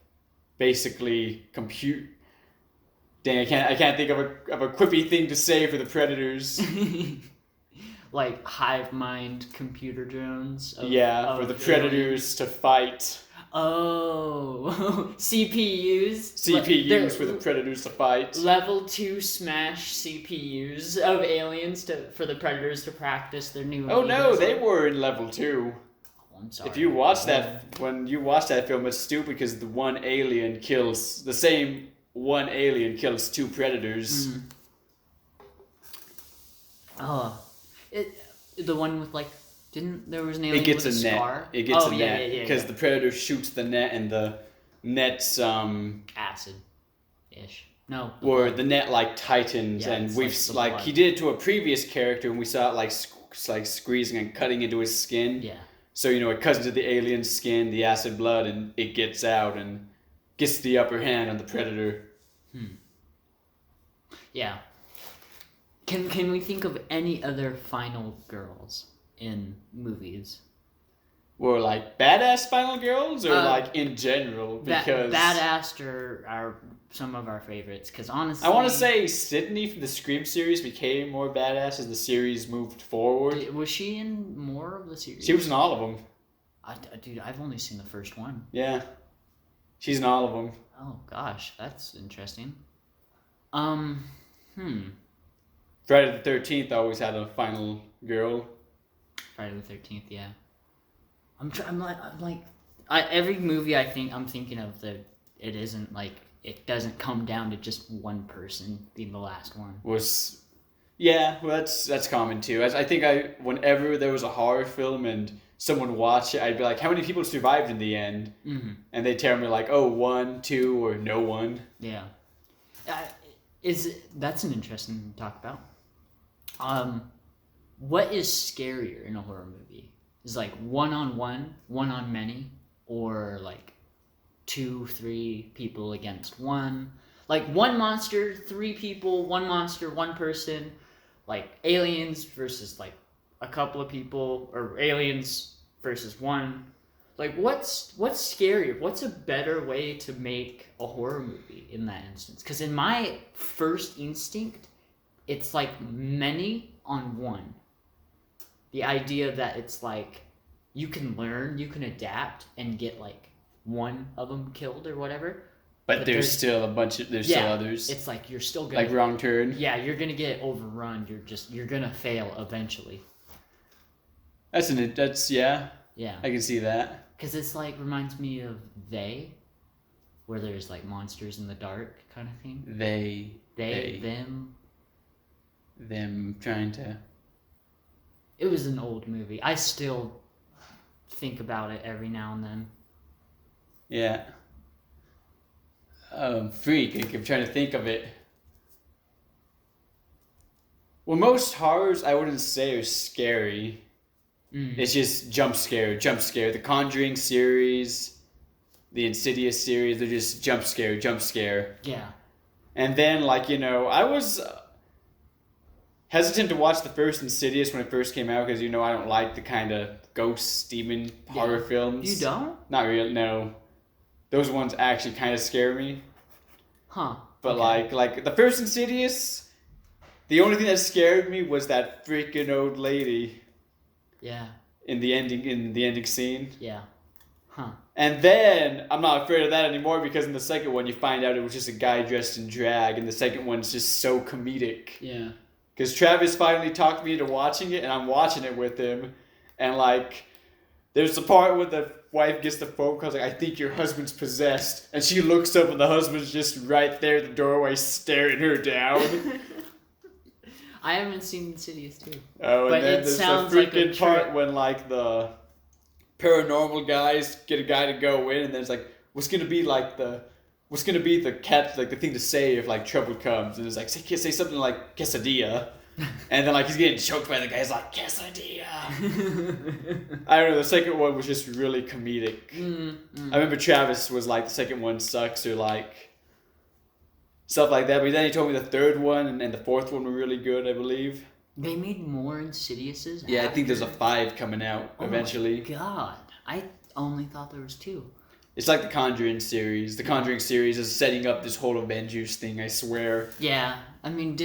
Speaker 1: basically compute. Dang, I can't think of a quippy thing to say for the Predators.
Speaker 2: Like hive mind computer drones.
Speaker 1: For the Predators to fight.
Speaker 2: Oh,
Speaker 1: CPUs for the Predators to fight.
Speaker 2: Level 2 smash CPUs of Aliens for the Predators to practice their new.
Speaker 1: Oh no, they were in level 2.
Speaker 2: I'm sorry.
Speaker 1: If you watch when you watch that film, it's stupid because the same one alien kills 2 Predators.
Speaker 2: Mm. Oh, the one with like. There was an alien with a scar?
Speaker 1: It gets a net because the Predator shoots the net and the net's
Speaker 2: acid-ish. No.
Speaker 1: Or the net like tightens and we've like he did it to a previous character and we saw it like squeezing and cutting into his skin.
Speaker 2: Yeah.
Speaker 1: So it cuts into the alien's skin, the acid blood, and it gets out and gets the upper hand on the Predator.
Speaker 2: Yeah. Can we think of any other final girls in movies?
Speaker 1: Or like badass final girls, or like in general? Because
Speaker 2: badass are some of our favorites. Because honestly,
Speaker 1: I want to say Sydney from the Scream series became more badass as the series moved forward.
Speaker 2: Was she in more of the series?
Speaker 1: She was in all of them.
Speaker 2: Dude, I've only seen the first one.
Speaker 1: Yeah, she's in all of them.
Speaker 2: Oh gosh, that's interesting.
Speaker 1: Friday the 13th always had a final girl.
Speaker 2: Friday the 13th, yeah. Every movie I'm thinking of that it isn't like it doesn't come down to just one person being the last one.
Speaker 1: That's common too. I think whenever there was a horror film and someone watched it, I'd be like, how many people survived in the end? Mm-hmm. And they tell me like, 1, 2, or no one. Yeah.
Speaker 2: That's an interesting thing to talk about. What is scarier in a horror movie? Is like one-on-one, one-on-many, or like 2, 3 people against one? Like one monster, 3 people, one monster, one person. Like aliens versus like a couple of people, or aliens versus one. Like what's scarier? What's a better way to make a horror movie in that instance? Because in my first instinct, it's like many on one. The idea that it's like you can learn, you can adapt, and get like one of them killed or whatever.
Speaker 1: But there's still a bunch of still others.
Speaker 2: It's like you're still gonna
Speaker 1: like wrong turn.
Speaker 2: Yeah, you're gonna get overrun. You're gonna fail eventually.
Speaker 1: That's yeah. I can see that.
Speaker 2: Because it's like reminds me of They, where there's like monsters in the dark kind of thing.
Speaker 1: They them trying to.
Speaker 2: It was an old movie. I still think about it every now and then.
Speaker 1: Yeah. Freak. I'm trying to think of it. Well, most horrors I wouldn't say are scary. It's just jump scare. The Conjuring series, the Insidious series, they're just jump scare. Yeah. And then, like, I was hesitant to watch the first Insidious when it first came out because, I don't like the kind of ghost, demon horror films.
Speaker 2: You don't?
Speaker 1: Not really, no. Those ones actually kind of scare me.
Speaker 2: Huh.
Speaker 1: But, like the first Insidious, the only thing that scared me was that freaking old lady.
Speaker 2: Yeah.
Speaker 1: In the ending scene.
Speaker 2: Yeah. Huh.
Speaker 1: And then I'm not afraid of that anymore because in the second one you find out it was just a guy dressed in drag, and the second one's just so comedic.
Speaker 2: Yeah.
Speaker 1: Because Travis finally talked me into watching it, and I'm watching it with him, and like, there's the part with the wife gets the phone call, like, I think your husband's possessed. And she looks up and the husband's just right there at the doorway staring her down.
Speaker 2: I haven't seen Insidious 2.
Speaker 1: Oh, and
Speaker 2: but
Speaker 1: then
Speaker 2: it
Speaker 1: there's
Speaker 2: sounds
Speaker 1: the
Speaker 2: like a
Speaker 1: freaking part
Speaker 2: trip.
Speaker 1: when, like, the paranormal guys get a guy to go in, and then it's like, what's gonna be the cat, like, the thing to say if, like, trouble comes? And it's like, say something like quesadilla. And then, like, he's getting choked by the guy. He's like, quesadilla. I don't know. The second one was just really comedic. I remember Travis was like, the second one sucks, or like stuff like that. But then he told me the third one and the fourth one were really good, I believe.
Speaker 2: They made more Insidiouses?
Speaker 1: Yeah, I think there's a 5 coming out eventually.
Speaker 2: Oh my god. I only thought there was 2.
Speaker 1: It's like the Conjuring series. The Conjuring series is setting up this whole Avengers thing, I swear.
Speaker 2: Yeah. I mean,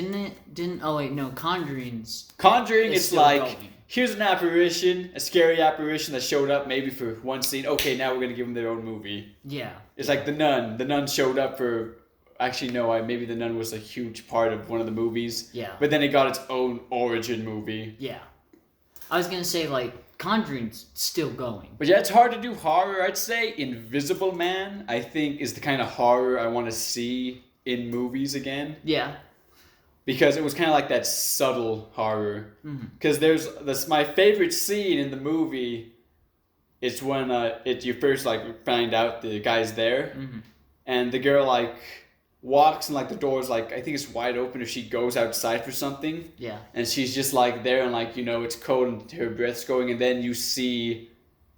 Speaker 2: oh wait, no, Conjuring,
Speaker 1: it's like, going. Here's an apparition, a scary apparition that showed up maybe for one scene. Okay, now we're going to give them their own movie.
Speaker 2: Yeah.
Speaker 1: It's like The Nun. The Nun showed up for, actually no, maybe The Nun was a huge part of one of the movies.
Speaker 2: Yeah.
Speaker 1: But then it got its own origin movie.
Speaker 2: Yeah. I was going to say, like, Conjuring's still going.
Speaker 1: But yeah, it's hard to do horror, I'd say. Invisible Man, I think, is the kind of horror I want to see in movies again.
Speaker 2: Yeah.
Speaker 1: Because it was kind of like that subtle horror. Because there's my favorite scene in the movie. It's when you first like find out the guy's there, and the girl like walks and like the door's like, I think it's wide open, or she goes outside for something.
Speaker 2: Yeah.
Speaker 1: And she's just like there, and like, you know, it's cold and her breath's going, and then you see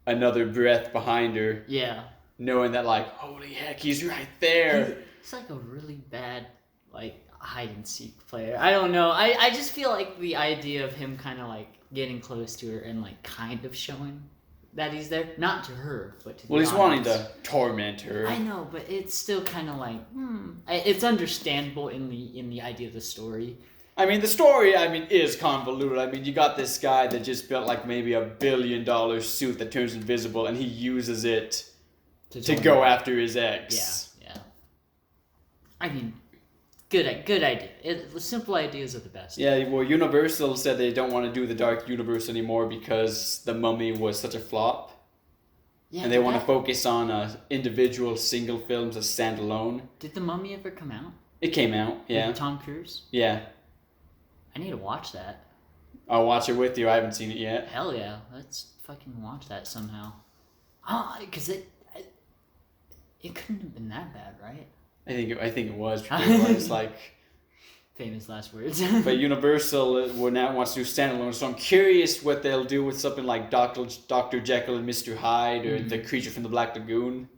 Speaker 1: another breath behind her.
Speaker 2: Yeah.
Speaker 1: Knowing that, like, holy heck, he's right there.
Speaker 2: It's like a really bad, like, hide and seek player. I don't know. I just feel like the idea of him kind of like getting close to her and like kind of showing that he's there, not to her, but to the
Speaker 1: he's
Speaker 2: audience.
Speaker 1: wanting to torment her.
Speaker 2: I know, but it's still kind of like it's understandable in the idea of the story.
Speaker 1: I mean, the story, is convoluted. I mean, you got this guy that just built like maybe $1 billion suit that turns invisible, and he uses it to go after his ex.
Speaker 2: Yeah. I mean, good idea. The simple ideas are the best.
Speaker 1: Yeah, well, Universal said they don't want to do the Dark Universe anymore because The Mummy was such a flop. Yeah, and they want to focus on individual single films as standalone.
Speaker 2: Did The Mummy ever come out?
Speaker 1: It came out, yeah.
Speaker 2: With Tom Cruise?
Speaker 1: Yeah.
Speaker 2: I need to watch that.
Speaker 1: I'll watch it with you. I haven't seen it yet.
Speaker 2: Hell yeah. Let's fucking watch that somehow. Oh, because it couldn't have been that bad, right?
Speaker 1: I think it was. It was like
Speaker 2: famous last words.
Speaker 1: But Universal now wants to do standalone, so I'm curious what they'll do with something like Dr. Jekyll and Mr. Hyde, or The Creature from the Black Lagoon.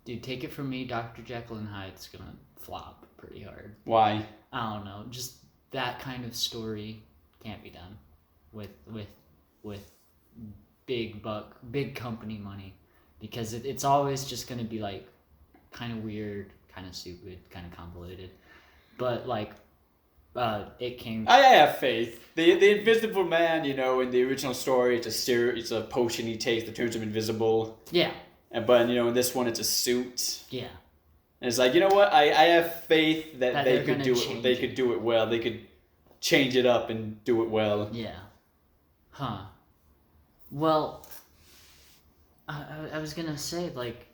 Speaker 2: Dude, take it from me, Dr. Jekyll and Hyde's gonna flop pretty hard.
Speaker 1: Why?
Speaker 2: I don't know. Just that kind of story can't be done with big company money, because it's always just gonna be like kind of weird, kind of stupid, kind of convoluted. But like, it came.
Speaker 1: I have faith. The Invisible Man, in the original story, it's a potion he takes that turns him invisible.
Speaker 2: Yeah.
Speaker 1: But in this one, it's a suit.
Speaker 2: Yeah.
Speaker 1: And it's like, you know what? I have faith that they could do it. They could do it well. They could change it up and do it well.
Speaker 2: Yeah. Huh. Well, I was gonna say, like,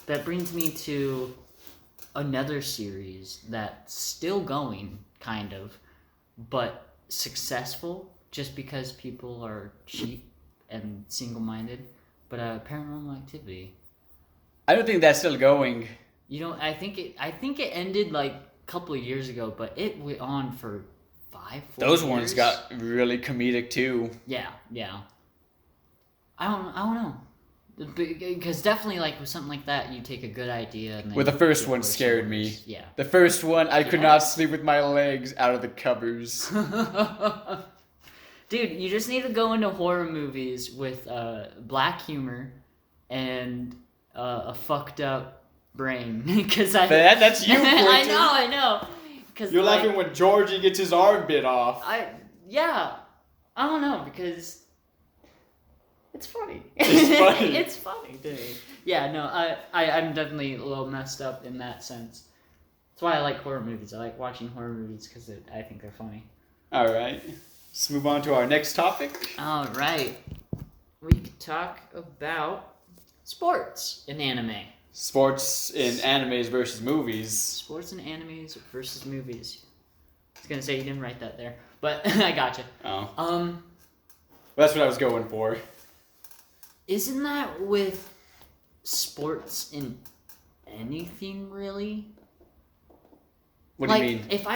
Speaker 2: that brings me to another series that's still going, kind of, but successful just because people are cheap and single-minded. But Paranormal Activity.
Speaker 1: I don't think that's still going.
Speaker 2: I think it ended like a couple of years ago, but it went on for 4
Speaker 1: Those
Speaker 2: years.
Speaker 1: ones got really comedic too.
Speaker 2: Yeah. I don't know. Because definitely, like, with something like that, you take a good idea. And
Speaker 1: the first one scared me.
Speaker 2: Yeah.
Speaker 1: The first one, I could not sleep with my legs out of the covers.
Speaker 2: Dude, you just need to go into horror movies with black humor and a fucked up brain.
Speaker 1: That's you, Quinton.
Speaker 2: I know.
Speaker 1: You're laughing when Georgie gets his arm bit off.
Speaker 2: I don't know, because it's funny.
Speaker 1: It's funny.
Speaker 2: It's funny to me. Yeah, no, I'm definitely a little messed up in that sense. That's why I like horror movies. I like watching horror movies because I think they're funny.
Speaker 1: All right. Let's move on to our next topic.
Speaker 2: All right. we could talk about sports in anime.
Speaker 1: Sports in animes versus movies.
Speaker 2: Sports and animes versus movies. I was gonna say you didn't write that there, but I gotcha.
Speaker 1: Oh. That's what I was going for.
Speaker 2: Isn't that with sports in anything really?
Speaker 1: What do you mean?
Speaker 2: If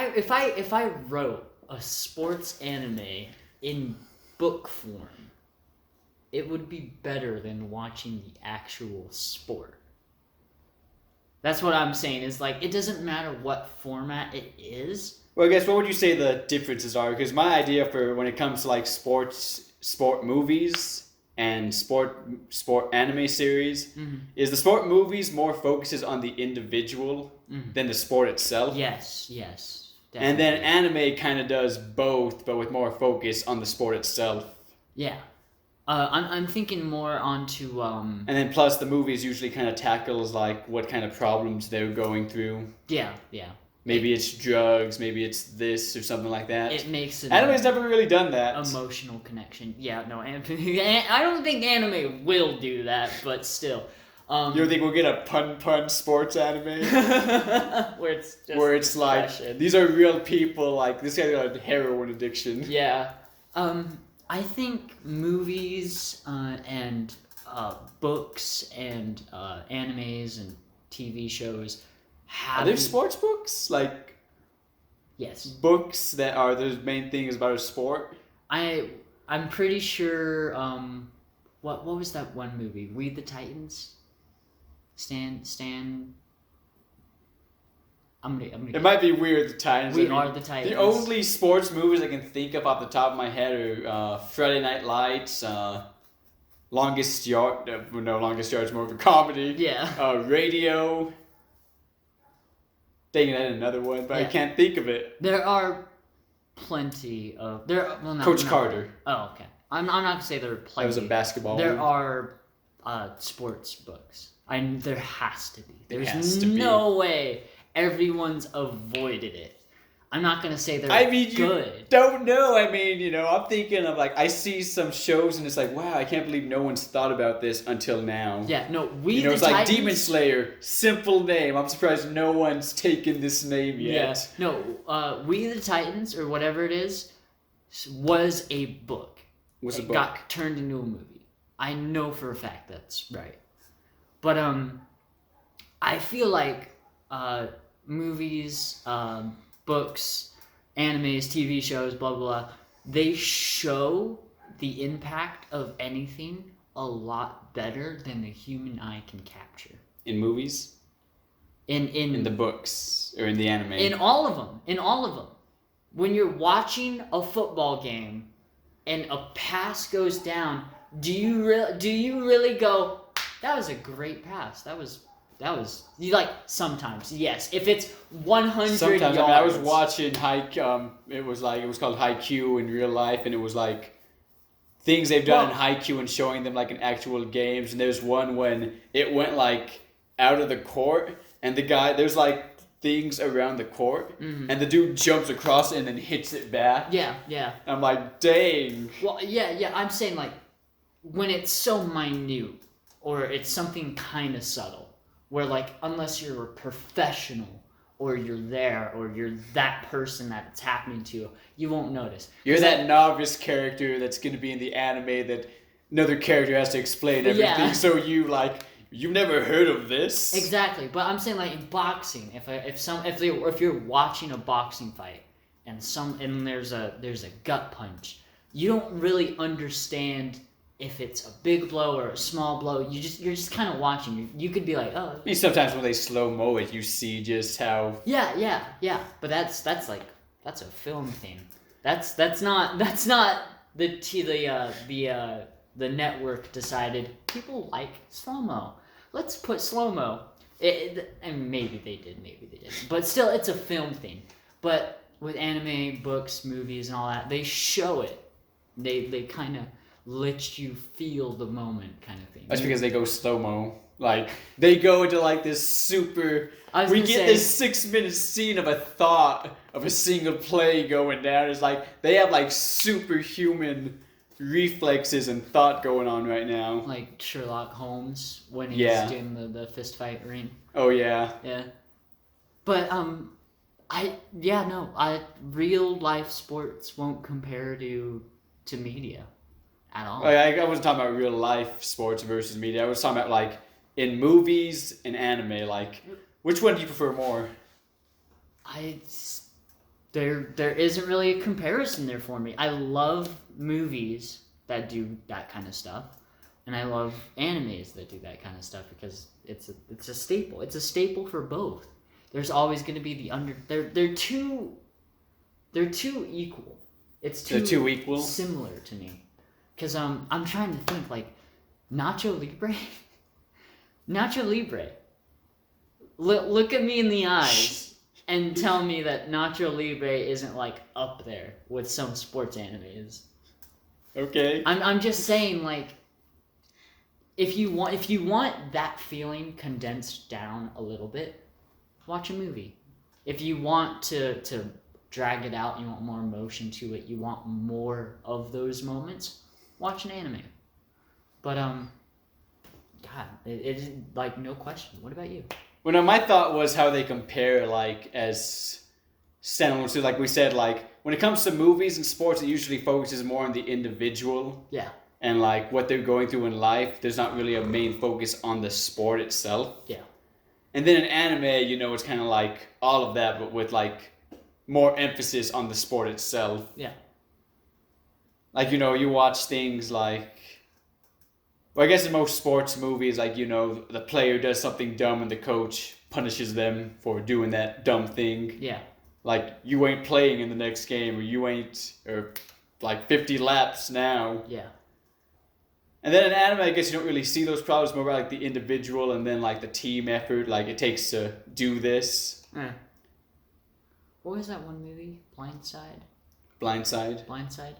Speaker 2: I wrote a sports anime in book form, it would be better than watching the actual sport. That's what I'm saying, is like, it doesn't matter what format it is.
Speaker 1: Well, I guess what would you say the differences are? Because my idea for when it comes to like sport movies and sport anime series is the sport movies more focuses on the individual than the sport itself.
Speaker 2: Yes. Definitely.
Speaker 1: And then anime kind of does both, but with more focus on the sport itself.
Speaker 2: Yeah. I'm thinking more onto
Speaker 1: And then plus the movies usually kind of tackles like what kind of problems they're going through.
Speaker 2: Yeah.
Speaker 1: Maybe it's drugs, maybe it's this or something like that.
Speaker 2: It makes it
Speaker 1: Anime's never really done that.
Speaker 2: Emotional connection. Yeah, no, I don't think anime will do that, but still.
Speaker 1: You don't think we'll get a pun sports anime?
Speaker 2: where it's
Speaker 1: like,
Speaker 2: fashion.
Speaker 1: These are real people, like this guy's got a heroin addiction.
Speaker 2: Yeah. I think movies and books and animes and TV shows have...
Speaker 1: Are there sports books? Like...
Speaker 2: Yes.
Speaker 1: Books that are the main thing is about a sport?
Speaker 2: I'm pretty sure... What was that one movie? We the Titans? Stan... I'm gonna
Speaker 1: it might be weird, the Titans.
Speaker 2: We are the Titans.
Speaker 1: The only sports movies I can think of off the top of my head are Friday Night Lights, Longest Yard... no, Longest Yard's more of a comedy.
Speaker 2: Yeah.
Speaker 1: Radio... Dang it, I had another one, but I can't think of it.
Speaker 2: There are plenty of...
Speaker 1: Coach Carter.
Speaker 2: Oh, okay. I'm not going to say there are plenty.
Speaker 1: That was a basketball
Speaker 2: There
Speaker 1: one.
Speaker 2: are sports books. There has to be.
Speaker 1: There's
Speaker 2: no way everyone's avoided it. I'm not going to say they're good.
Speaker 1: You don't know. I mean, I'm thinking of like, I see some shows and it's like, wow, I can't believe no one's thought about this until now.
Speaker 2: Yeah, no,
Speaker 1: it's like Demon Slayer, simple name. I'm surprised no one's taken this name yet.
Speaker 2: Yeah. No, We the Titans, or whatever it is, was a book. It got turned into a movie. I know for a fact that's right. But, I feel like, movies, books, animes, TV shows, blah, blah, blah, they show the impact of anything a lot better than the human eye can capture.
Speaker 1: In movies? In the books, or in the anime?
Speaker 2: In all of them. When you're watching a football game and a pass goes down, do you really go, that was a great pass, that was you like sometimes, yes. If it's 100
Speaker 1: sometimes,
Speaker 2: yards.
Speaker 1: I was watching it was called Haikyuu in real life, and it was like things they've done in Haikyuu and showing them like in actual games. And there's one when it went like out of the court, and there's like things around the court, and the dude jumps across it and then hits it back.
Speaker 2: Yeah.
Speaker 1: I'm like, dang.
Speaker 2: Well, yeah. I'm saying like when it's so minute or it's something kind of subtle. Where, like, unless you're a professional, or you're there, or you're that person that it's happening to, you won't notice.
Speaker 1: You're that novice character that's going to be in the anime that another character has to explain everything. Yeah. So you've never heard of this?
Speaker 2: Exactly. But I'm saying, like, in boxing, if you're watching a boxing fight, and there's a gut punch, you don't really understand if it's a big blow or a small blow. You're just kind of watching. You could be like, oh.
Speaker 1: I mean, sometimes when they slow-mo it, you see just how...
Speaker 2: Yeah. But that's a film thing. That's not the network decided people like slow-mo. Let's put slow-mo. And maybe they did, maybe they didn't. But still, it's a film thing. But with anime, books, movies, and all that, they show it. They kind of let you feel the moment kind of thing.
Speaker 1: That's because they go slow-mo. Like, they go into like this super... We get this 6-minute scene of a thought of a single play going down. It's like, they have like superhuman reflexes and thought going on right now.
Speaker 2: Like Sherlock Holmes when he's doing the fist fight ring.
Speaker 1: Oh yeah.
Speaker 2: Yeah. But real life sports won't compare to media at all.
Speaker 1: I wasn't talking about real life sports versus media. I was talking about like in movies and anime. Like, which one do you prefer more?
Speaker 2: There isn't really a comparison there for me. I love movies that do that kind of stuff, and I love animes that do that kind of stuff because it's a staple. It's a staple for both. There's always going to be they're too equal. They're too equal. Similar to me, because I'm trying to think like Nacho Libre. Nacho Libre. Look at me in the eyes. And tell me that Nacho Libre isn't like up there with some sports animes.
Speaker 1: Okay.
Speaker 2: I'm just saying, like, if you want that feeling condensed down a little bit, watch a movie. If you want to drag it out, you want more emotion to it, you want more of those moments, watch an anime. But God, it is like no question. What about you?
Speaker 1: Well, no, my thought was how they compare, like, as similar to, like we said, like, when it comes to movies and sports, it usually focuses more on the individual.
Speaker 2: Yeah.
Speaker 1: And, like, what they're going through in life. There's not really a main focus on the sport itself.
Speaker 2: Yeah.
Speaker 1: And then in anime, you know, it's kind of like all of that, but with, like, more emphasis on the sport itself.
Speaker 2: Yeah.
Speaker 1: Like, you know, you watch things like... Well, I guess in most sports movies, like, you know, the player does something dumb and the coach punishes them for doing that dumb thing.
Speaker 2: Yeah.
Speaker 1: Like, you ain't playing in the next game, or like 50 laps now.
Speaker 2: Yeah.
Speaker 1: And then in anime, I guess you don't really see those problems, more about like the individual and then like the team effort, like it takes to do this.
Speaker 2: What was that one movie? Blindside?
Speaker 1: Blindside.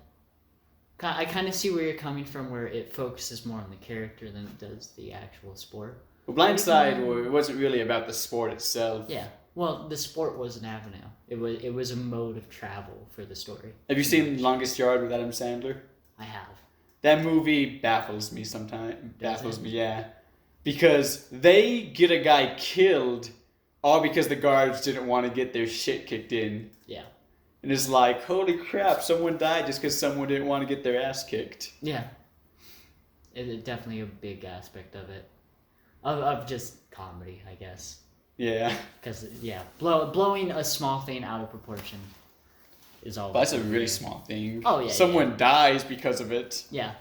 Speaker 2: I kind of see where you're coming from, where it focuses more on the character than it does the actual sport.
Speaker 1: Well, Blindside, it wasn't really about the sport itself.
Speaker 2: Yeah. Well, the sport was an avenue. It was a mode of travel for the story.
Speaker 1: Have you seen Longest Yard with Adam Sandler?
Speaker 2: I have.
Speaker 1: That movie baffles me sometimes. Yeah. Because they get a guy killed all because the guards didn't want to get their shit kicked in.
Speaker 2: Yeah.
Speaker 1: And it's like, holy crap, someone died just because someone didn't want to get their ass kicked.
Speaker 2: Yeah. It's definitely a big aspect of it. Of just comedy, I guess.
Speaker 1: Yeah.
Speaker 2: Because, yeah, blowing a small thing out of proportion is all.
Speaker 1: But that's a really small thing.
Speaker 2: Oh, yeah.
Speaker 1: Someone dies because of it.
Speaker 2: Yeah.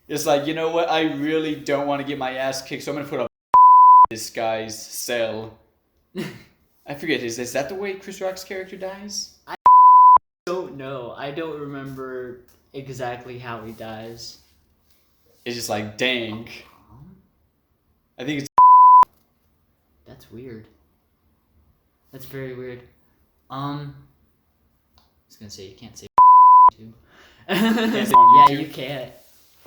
Speaker 1: It's like, you know what, I really don't want to get my ass kicked, so I'm going to put a this guy's cell. I forget, is that the way Chris Rock's character dies?
Speaker 2: I don't know. I don't remember exactly how he dies.
Speaker 1: It's just like, dang. I think it's...
Speaker 2: That's weird. That's very weird. I was gonna say you can't say too. Yeah, you can't.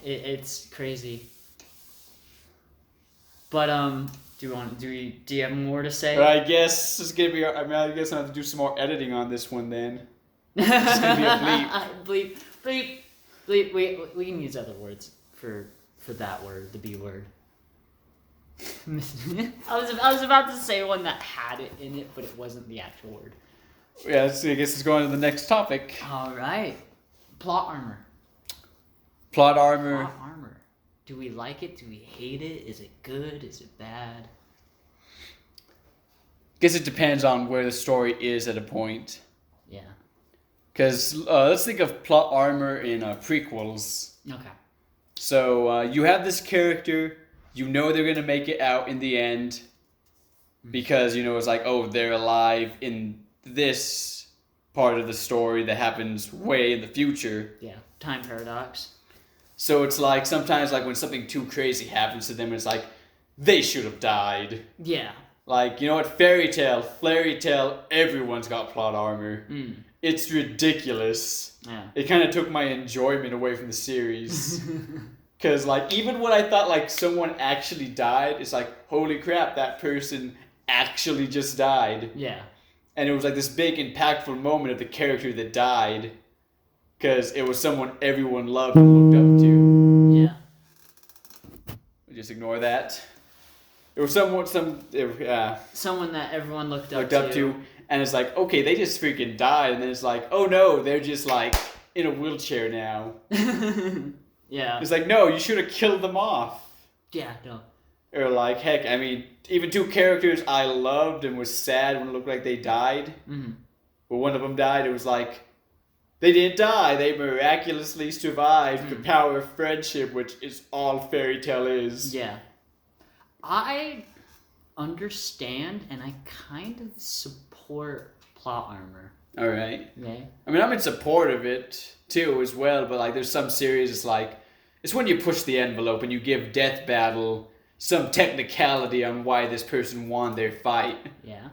Speaker 2: It's crazy. But do you have more to say?
Speaker 1: I guess it's gonna be. I guess I have to do some more editing on this one then. It's gonna be a bleep.
Speaker 2: bleep. We can use other words for that word, the B word. I was about to say one that had it in it, but it wasn't the actual word.
Speaker 1: Yeah, I guess let's go on to the next topic.
Speaker 2: All right. Plot armor.
Speaker 1: Plot armor.
Speaker 2: Do we like it? Do we hate it? Is it good? Is it bad?
Speaker 1: Guess it depends on where the story is at a point.
Speaker 2: Yeah.
Speaker 1: Because let's think of plot armor in prequels.
Speaker 2: Okay.
Speaker 1: So you have this character, you know they're going to make it out in the end because, you know, it's like, oh, they're alive in this part of the story that happens way in the future.
Speaker 2: Yeah, time paradox.
Speaker 1: So it's like sometimes like when something too crazy happens to them, it's like they should have died.
Speaker 2: Yeah.
Speaker 1: Like, you know what, fairy tale, everyone's got plot armor. It's ridiculous.
Speaker 2: Yeah.
Speaker 1: It kind of took my enjoyment away from the series. Because, like, even when I thought, like, someone actually died, it's like, holy crap, that person actually just died.
Speaker 2: Yeah.
Speaker 1: And it was, like, this big, impactful moment of the character that died. because it was someone everyone loved and looked up to.
Speaker 2: Yeah.
Speaker 1: We'll just ignore that. It was someone
Speaker 2: that everyone looked up
Speaker 1: to, and it's like, okay, they just freaking died, and then it's like, oh no, they're just like in a wheelchair now.
Speaker 2: Yeah.
Speaker 1: It's like, no, you should have killed them off.
Speaker 2: Yeah, no.
Speaker 1: Or like, heck, I mean, even two characters I loved and was sad when it looked like they died.
Speaker 2: Mm-hmm.
Speaker 1: But one of them died, it was like, they didn't die. They miraculously survived the power of friendship, which is all fairy tale is.
Speaker 2: Yeah. I understand and I kind of support plot armor.
Speaker 1: All right.
Speaker 2: Yeah.
Speaker 1: I mean, I'm in support of it too as well, but like there's some series it's like, it's when you push the envelope and you give Death Battle some technicality on why this person won their fight.
Speaker 2: Yeah.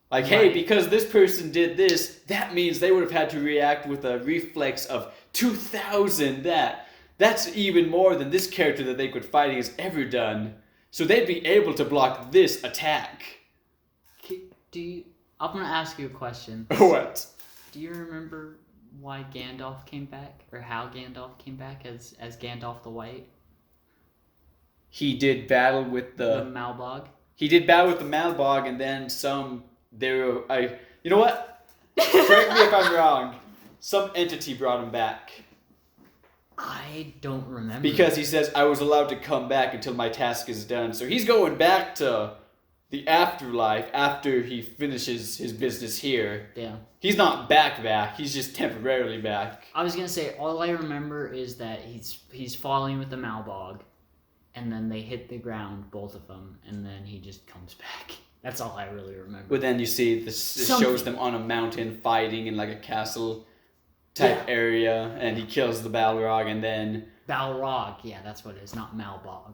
Speaker 1: Like, hey, because this person did this, that means they would have had to react with a reflex of 2,000 that. That's even more than this character that they could fighting has ever done. So they'd be able to block this attack.
Speaker 2: I'm going to ask you a question.
Speaker 1: What?
Speaker 2: Do you remember why Gandalf came back? Or how Gandalf came back as Gandalf the White?
Speaker 1: He did battle with
Speaker 2: the Malbog.
Speaker 1: He did battle with the Malbog, and then you know what? Correct me if I'm wrong. Some entity brought him back.
Speaker 2: I don't remember.
Speaker 1: Because he says, I was allowed to come back until my task is done. So he's going back to the afterlife after he finishes his business here.
Speaker 2: Yeah.
Speaker 1: He's not back. He's just temporarily back.
Speaker 2: I was going to say, all I remember is that he's falling with the Malbog. And then they hit the ground, both of them. And then he just comes back. That's all I really remember.
Speaker 1: But then you see this shows them on a mountain fighting in like a castle type area, and he kills the Balrog, and then
Speaker 2: Balrog, yeah, that's what it is, not Malbog.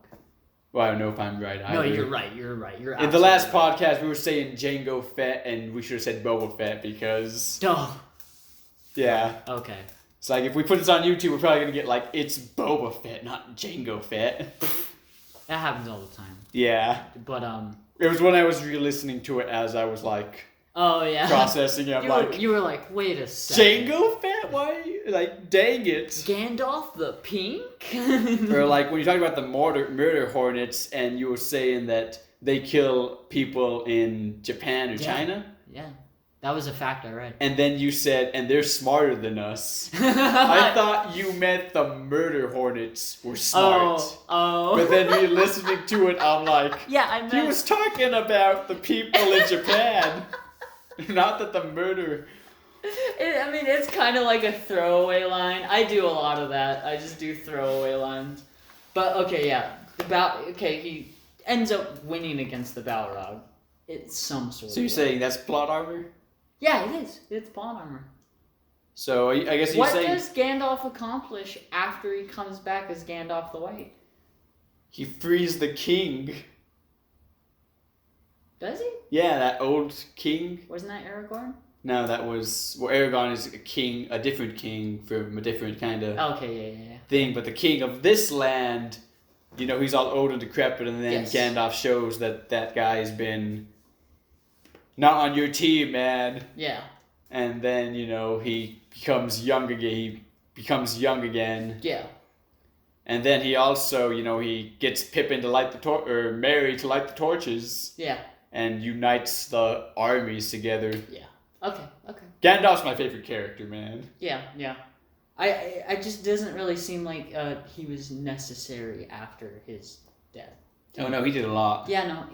Speaker 1: Well, I don't know if I'm right either.
Speaker 2: No, you're right. You're
Speaker 1: in the last podcast, we were saying Jango Fett, and we should have said Boba Fett because.
Speaker 2: Duh.
Speaker 1: Yeah.
Speaker 2: Okay.
Speaker 1: It's like if we put this on YouTube, we're probably gonna get like it's Boba Fett, not Jango Fett.
Speaker 2: That happens all the time.
Speaker 1: Yeah.
Speaker 2: But
Speaker 1: it was when I was re-listening to it as I was like.
Speaker 2: Oh yeah.
Speaker 1: Processing it.
Speaker 2: You were like, wait a second.
Speaker 1: Jango Fett? Why? Like, dang it.
Speaker 2: Gandalf the Pink?
Speaker 1: Or like when you talk about the murder hornets, and you were saying that they kill people in Japan or China.
Speaker 2: Yeah. That was a fact I read.
Speaker 1: And then you said, and they're smarter than us. I thought you meant the murder hornets were smart.
Speaker 2: Oh.
Speaker 1: But then you're listening to it, I'm like,
Speaker 2: yeah, I meant...
Speaker 1: he was talking about the people in Japan. Not that the murder...
Speaker 2: it's kind of like a throwaway line. I do a lot of that. I just do throwaway lines. But, okay, yeah. He ends up winning against the Balrog. It's some sort of...
Speaker 1: So you're saying that's plot armor?
Speaker 2: Yeah, it is. It's plot armor.
Speaker 1: So I guess you're saying...
Speaker 2: What does Gandalf accomplish after he comes back as Gandalf the White?
Speaker 1: He frees the king.
Speaker 2: Does he?
Speaker 1: Yeah, that old king.
Speaker 2: Wasn't that Aragorn?
Speaker 1: No, that was... Well, Aragorn is a different king from a different kind of thing. But the king of this land, he's all old and decrepit, and then Gandalf shows that guy's been not on your team, man.
Speaker 2: Yeah.
Speaker 1: And then, he becomes young again.
Speaker 2: Yeah.
Speaker 1: And then he also, he gets Pippin to light the Merry to light the torches.
Speaker 2: Yeah.
Speaker 1: And unites the armies together.
Speaker 2: Yeah. Okay.
Speaker 1: Gandalf's my favorite character, man.
Speaker 2: Yeah. I just doesn't really seem like he was necessary after his death.
Speaker 1: Oh no, he did a lot.
Speaker 2: Yeah, no.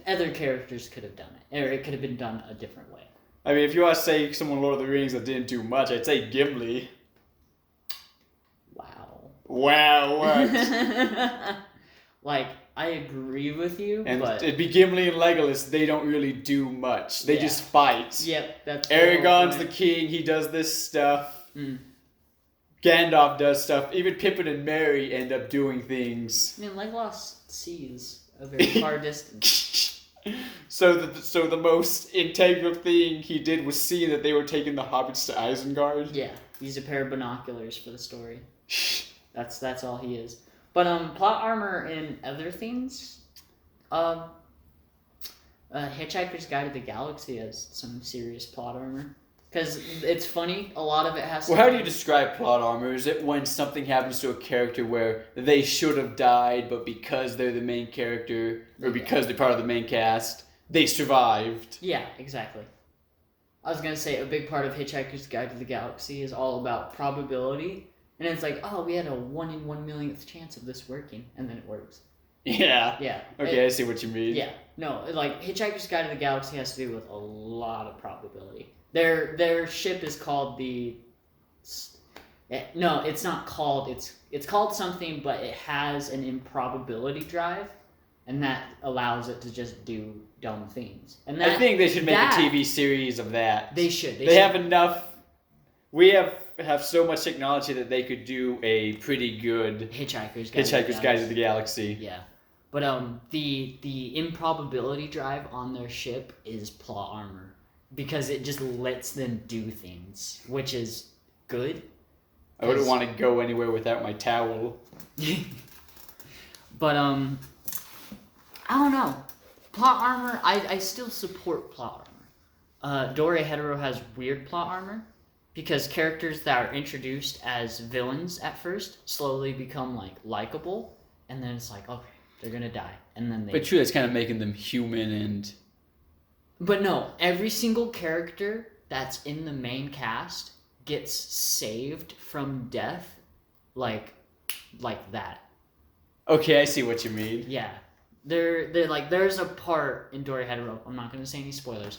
Speaker 2: Other characters could have done it, or it could have been done a different way.
Speaker 1: I mean, if you want to say someone Lord of the Rings that didn't do much, I'd say Gimli. Wow, what?
Speaker 2: Like, I agree with you,
Speaker 1: and
Speaker 2: but...
Speaker 1: it'd be Gimli and Legolas, they don't really do much. They just fight.
Speaker 2: Yep, that's...
Speaker 1: Aragorn's the king, he does this stuff. Gandalf does stuff. Even Pippin and Merry end up doing things.
Speaker 2: I mean, Legolas sees a very far distance.
Speaker 1: So the most integral thing he did was seeing that they were taking the hobbits to Isengard.
Speaker 2: Yeah, he's a pair of binoculars for the story. That's all he is. But plot armor and other things, Hitchhiker's Guide to the Galaxy has some serious plot armor. Because it's funny, a lot of it has to...
Speaker 1: Well, how do you describe plot armor? Is it when something happens to a character where they should have died, but because they're the main character, or because they're part of the main cast, they survived?
Speaker 2: Yeah, exactly. I was going to say, a big part of Hitchhiker's Guide to the Galaxy is all about probability. And it's like, oh, we had a 1 in 1 millionth chance of this working, and then it works.
Speaker 1: Yeah.
Speaker 2: Yeah.
Speaker 1: Okay, I see what you mean.
Speaker 2: Yeah. No, like, Hitchhiker's Guide to the Galaxy has to do with a lot of probability. Their ship is called the... No, it's not called... It's called something, but it has an improbability drive, and that allows it to just do dumb things. And that,
Speaker 1: I think they should make a TV series of that.
Speaker 2: They should.
Speaker 1: They have enough... We have so much technology that they could do a pretty good...
Speaker 2: Hitchhiker's
Speaker 1: Guide to the Galaxy.
Speaker 2: Yeah. But the improbability drive on their ship is plot armor. Because it just lets them do things, which is good.
Speaker 1: I wouldn't want to go anywhere without my towel.
Speaker 2: But, I don't know. Plot armor, I still support plot armor. Dore Hetero has weird plot armor, because characters that are introduced as villains at first slowly become, like, likable, and then it's like, okay, they're gonna die, and then they...
Speaker 1: But true, that's kind of making them human and...
Speaker 2: But no, every single character that's in the main cast gets saved from death, like that.
Speaker 1: Okay, I see what you mean.
Speaker 2: Yeah, they're like, there's a part in Dore Hetero. I'm not gonna say any spoilers.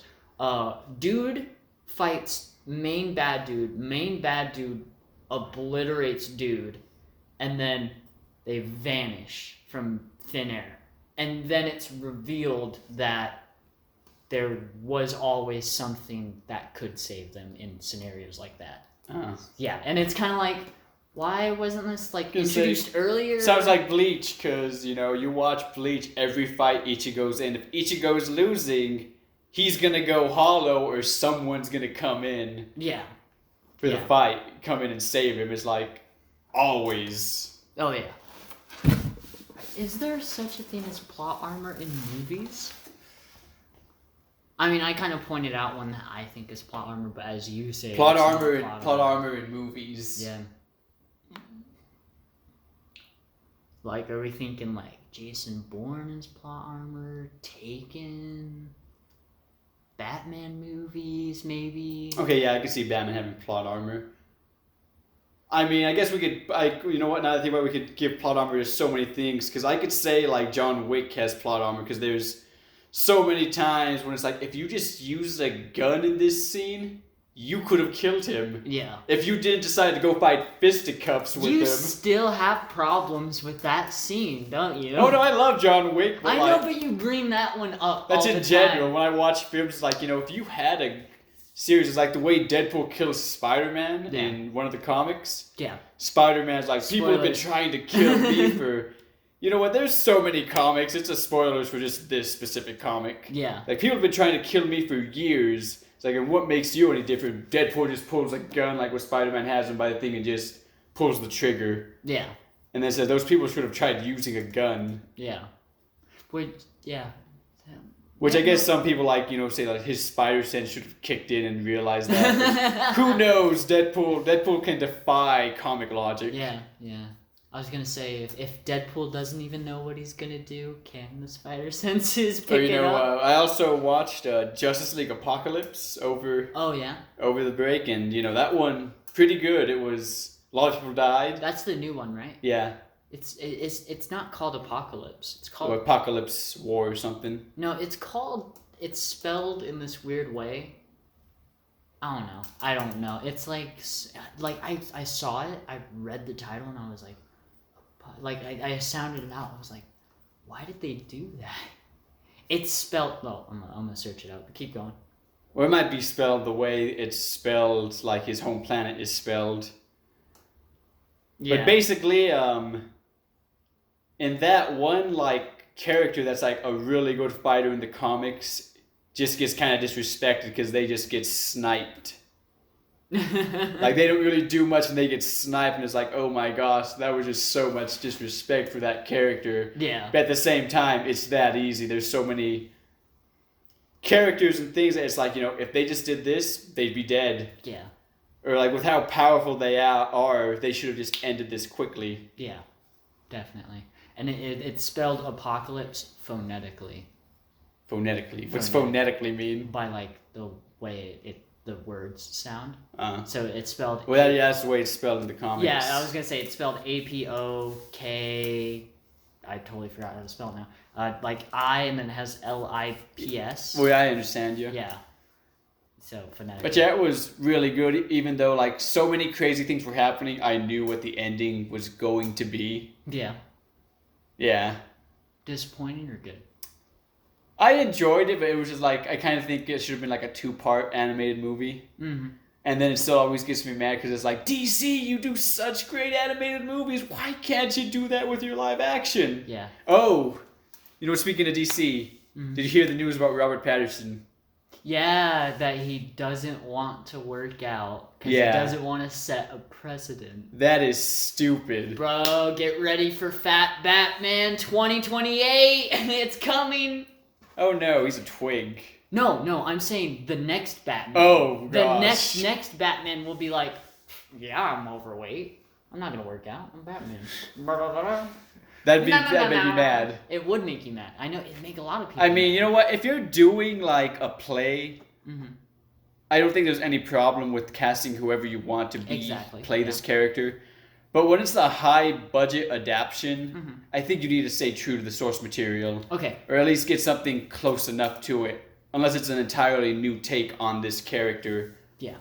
Speaker 2: Dude fights main bad dude. Main bad dude obliterates dude, and then they vanish from thin air. And then it's revealed that there was always something that could save them in scenarios like that. Yeah, and it's kind of like, why wasn't this like introduced earlier?
Speaker 1: Sounds like Bleach, because you watch Bleach every fight Ichigo's in. If Ichigo's losing, he's gonna go hollow, or someone's gonna come in.
Speaker 2: Yeah.
Speaker 1: For the fight, come in and save him. It's like always.
Speaker 2: Oh yeah. Is there such a thing as plot armor in movies? I mean, I kind of pointed out one that I think is plot armor, but as you say,
Speaker 1: plot armor in movies.
Speaker 2: Yeah. Like, are we thinking like Jason Bourne is plot armor, Taken, Batman movies, maybe?
Speaker 1: Okay, yeah, I can see Batman having plot armor. I mean, I guess we could, you know what, now that I think about it, we could give plot armor to so many things, because I could say, like, John Wick has plot armor, because there's so many times when it's like, if you just used a gun in this scene, you could have killed him.
Speaker 2: Yeah.
Speaker 1: If you didn't decide to go fight fisticuffs with him.
Speaker 2: You still have problems with that scene, don't you?
Speaker 1: Oh, no, I love John Wick.
Speaker 2: I know, but you bring that one up
Speaker 1: that's
Speaker 2: all the
Speaker 1: in general.
Speaker 2: time.
Speaker 1: When I watch films, like, if you had a series, it's like the way Deadpool kills Spider-Man in one of the comics.
Speaker 2: Yeah.
Speaker 1: Spider-Man's like, people have been trying to kill me for... You know what, there's so many comics, it's a spoilers for just this specific comic.
Speaker 2: Yeah.
Speaker 1: Like, people have been trying to kill me for years. It's like, and what makes you any different? Deadpool just pulls a gun like what Spider-Man has him by the thing and just pulls the trigger.
Speaker 2: Yeah.
Speaker 1: And then says those people should have tried using a gun.
Speaker 2: Yeah. Which
Speaker 1: I guess some people say like his spider sense should have kicked in and realized that. Who knows? Deadpool can defy comic logic.
Speaker 2: Yeah. I was gonna say, if Deadpool doesn't even know what he's gonna do, can the spider senses pick it up?
Speaker 1: I also watched Justice League Apocalypse over the break, and that one pretty good. It was a lot of people died.
Speaker 2: That's the new one, right?
Speaker 1: Yeah.
Speaker 2: It's not called Apocalypse. It's called
Speaker 1: Apocalypse War or something.
Speaker 2: No, it's spelled in this weird way. I don't know. It's like I saw it, I read the title, and I was like, I sounded it out. I was like, why did they do that? It's spelled... Well, I'm gonna search it out, but keep going.
Speaker 1: Well, it might be spelled the way it's spelled, like his home planet is spelled. Yeah. But basically, in that one, character that's, a really good fighter in the comics just gets kind of disrespected because they just get sniped. They don't really do much and they get sniped, and it's like, oh my gosh, that was just so much disrespect for that character.
Speaker 2: Yeah.
Speaker 1: But at the same time, it's that easy. There's so many characters and things that it's like, if they just did this, they'd be dead.
Speaker 2: Yeah.
Speaker 1: Or like with how powerful they are, they should have just ended this quickly.
Speaker 2: Yeah, definitely. And it's spelled apocalypse phonetically.
Speaker 1: Phonetically? What's phonetically mean?
Speaker 2: By like the way the words sound. So it's spelled...
Speaker 1: Well, that's the way it's spelled in the comics.
Speaker 2: Yeah, I was going to say it's spelled A-P-O-K... I totally forgot how to spell it now. Like I, and then it has L-I-P-S.
Speaker 1: Well, I understand you.
Speaker 2: Yeah. So, phonetically.
Speaker 1: But yeah, it was really good, even though like so many crazy things were happening. I knew what the ending was going to be.
Speaker 2: Yeah.
Speaker 1: Yeah.
Speaker 2: Disappointing or good?
Speaker 1: I enjoyed it, but it was just like, I kind of think it should have been like a 2-part animated movie.
Speaker 2: Mm-hmm.
Speaker 1: And then it still always gets me mad because it's like, DC, you do such great animated movies. Why can't you do that with your live action?
Speaker 2: Yeah.
Speaker 1: Oh, speaking of DC, did you hear the news about Robert Pattinson?
Speaker 2: Yeah, that he doesn't want to work out because he doesn't want to set a precedent.
Speaker 1: That is stupid.
Speaker 2: Bro, get ready for Fat Batman 2028. It's coming.
Speaker 1: Oh no, he's a twig.
Speaker 2: No, I'm saying the next Batman.
Speaker 1: Oh, gosh.
Speaker 2: The next Batman will be like, yeah, I'm overweight. I'm not going to work out. I'm Batman.
Speaker 1: That'd make me mad.
Speaker 2: It would make you mad. I know, it'd make a lot of people
Speaker 1: I mean,
Speaker 2: mad.
Speaker 1: you know what? If you're doing like a play, I don't think there's any problem with casting whoever you want to play this character. But when it's a high budget adaptation, I think you need to stay true to the source material.
Speaker 2: Okay.
Speaker 1: Or at least get something close enough to it. Unless it's an entirely new take on this character.
Speaker 2: Yeah.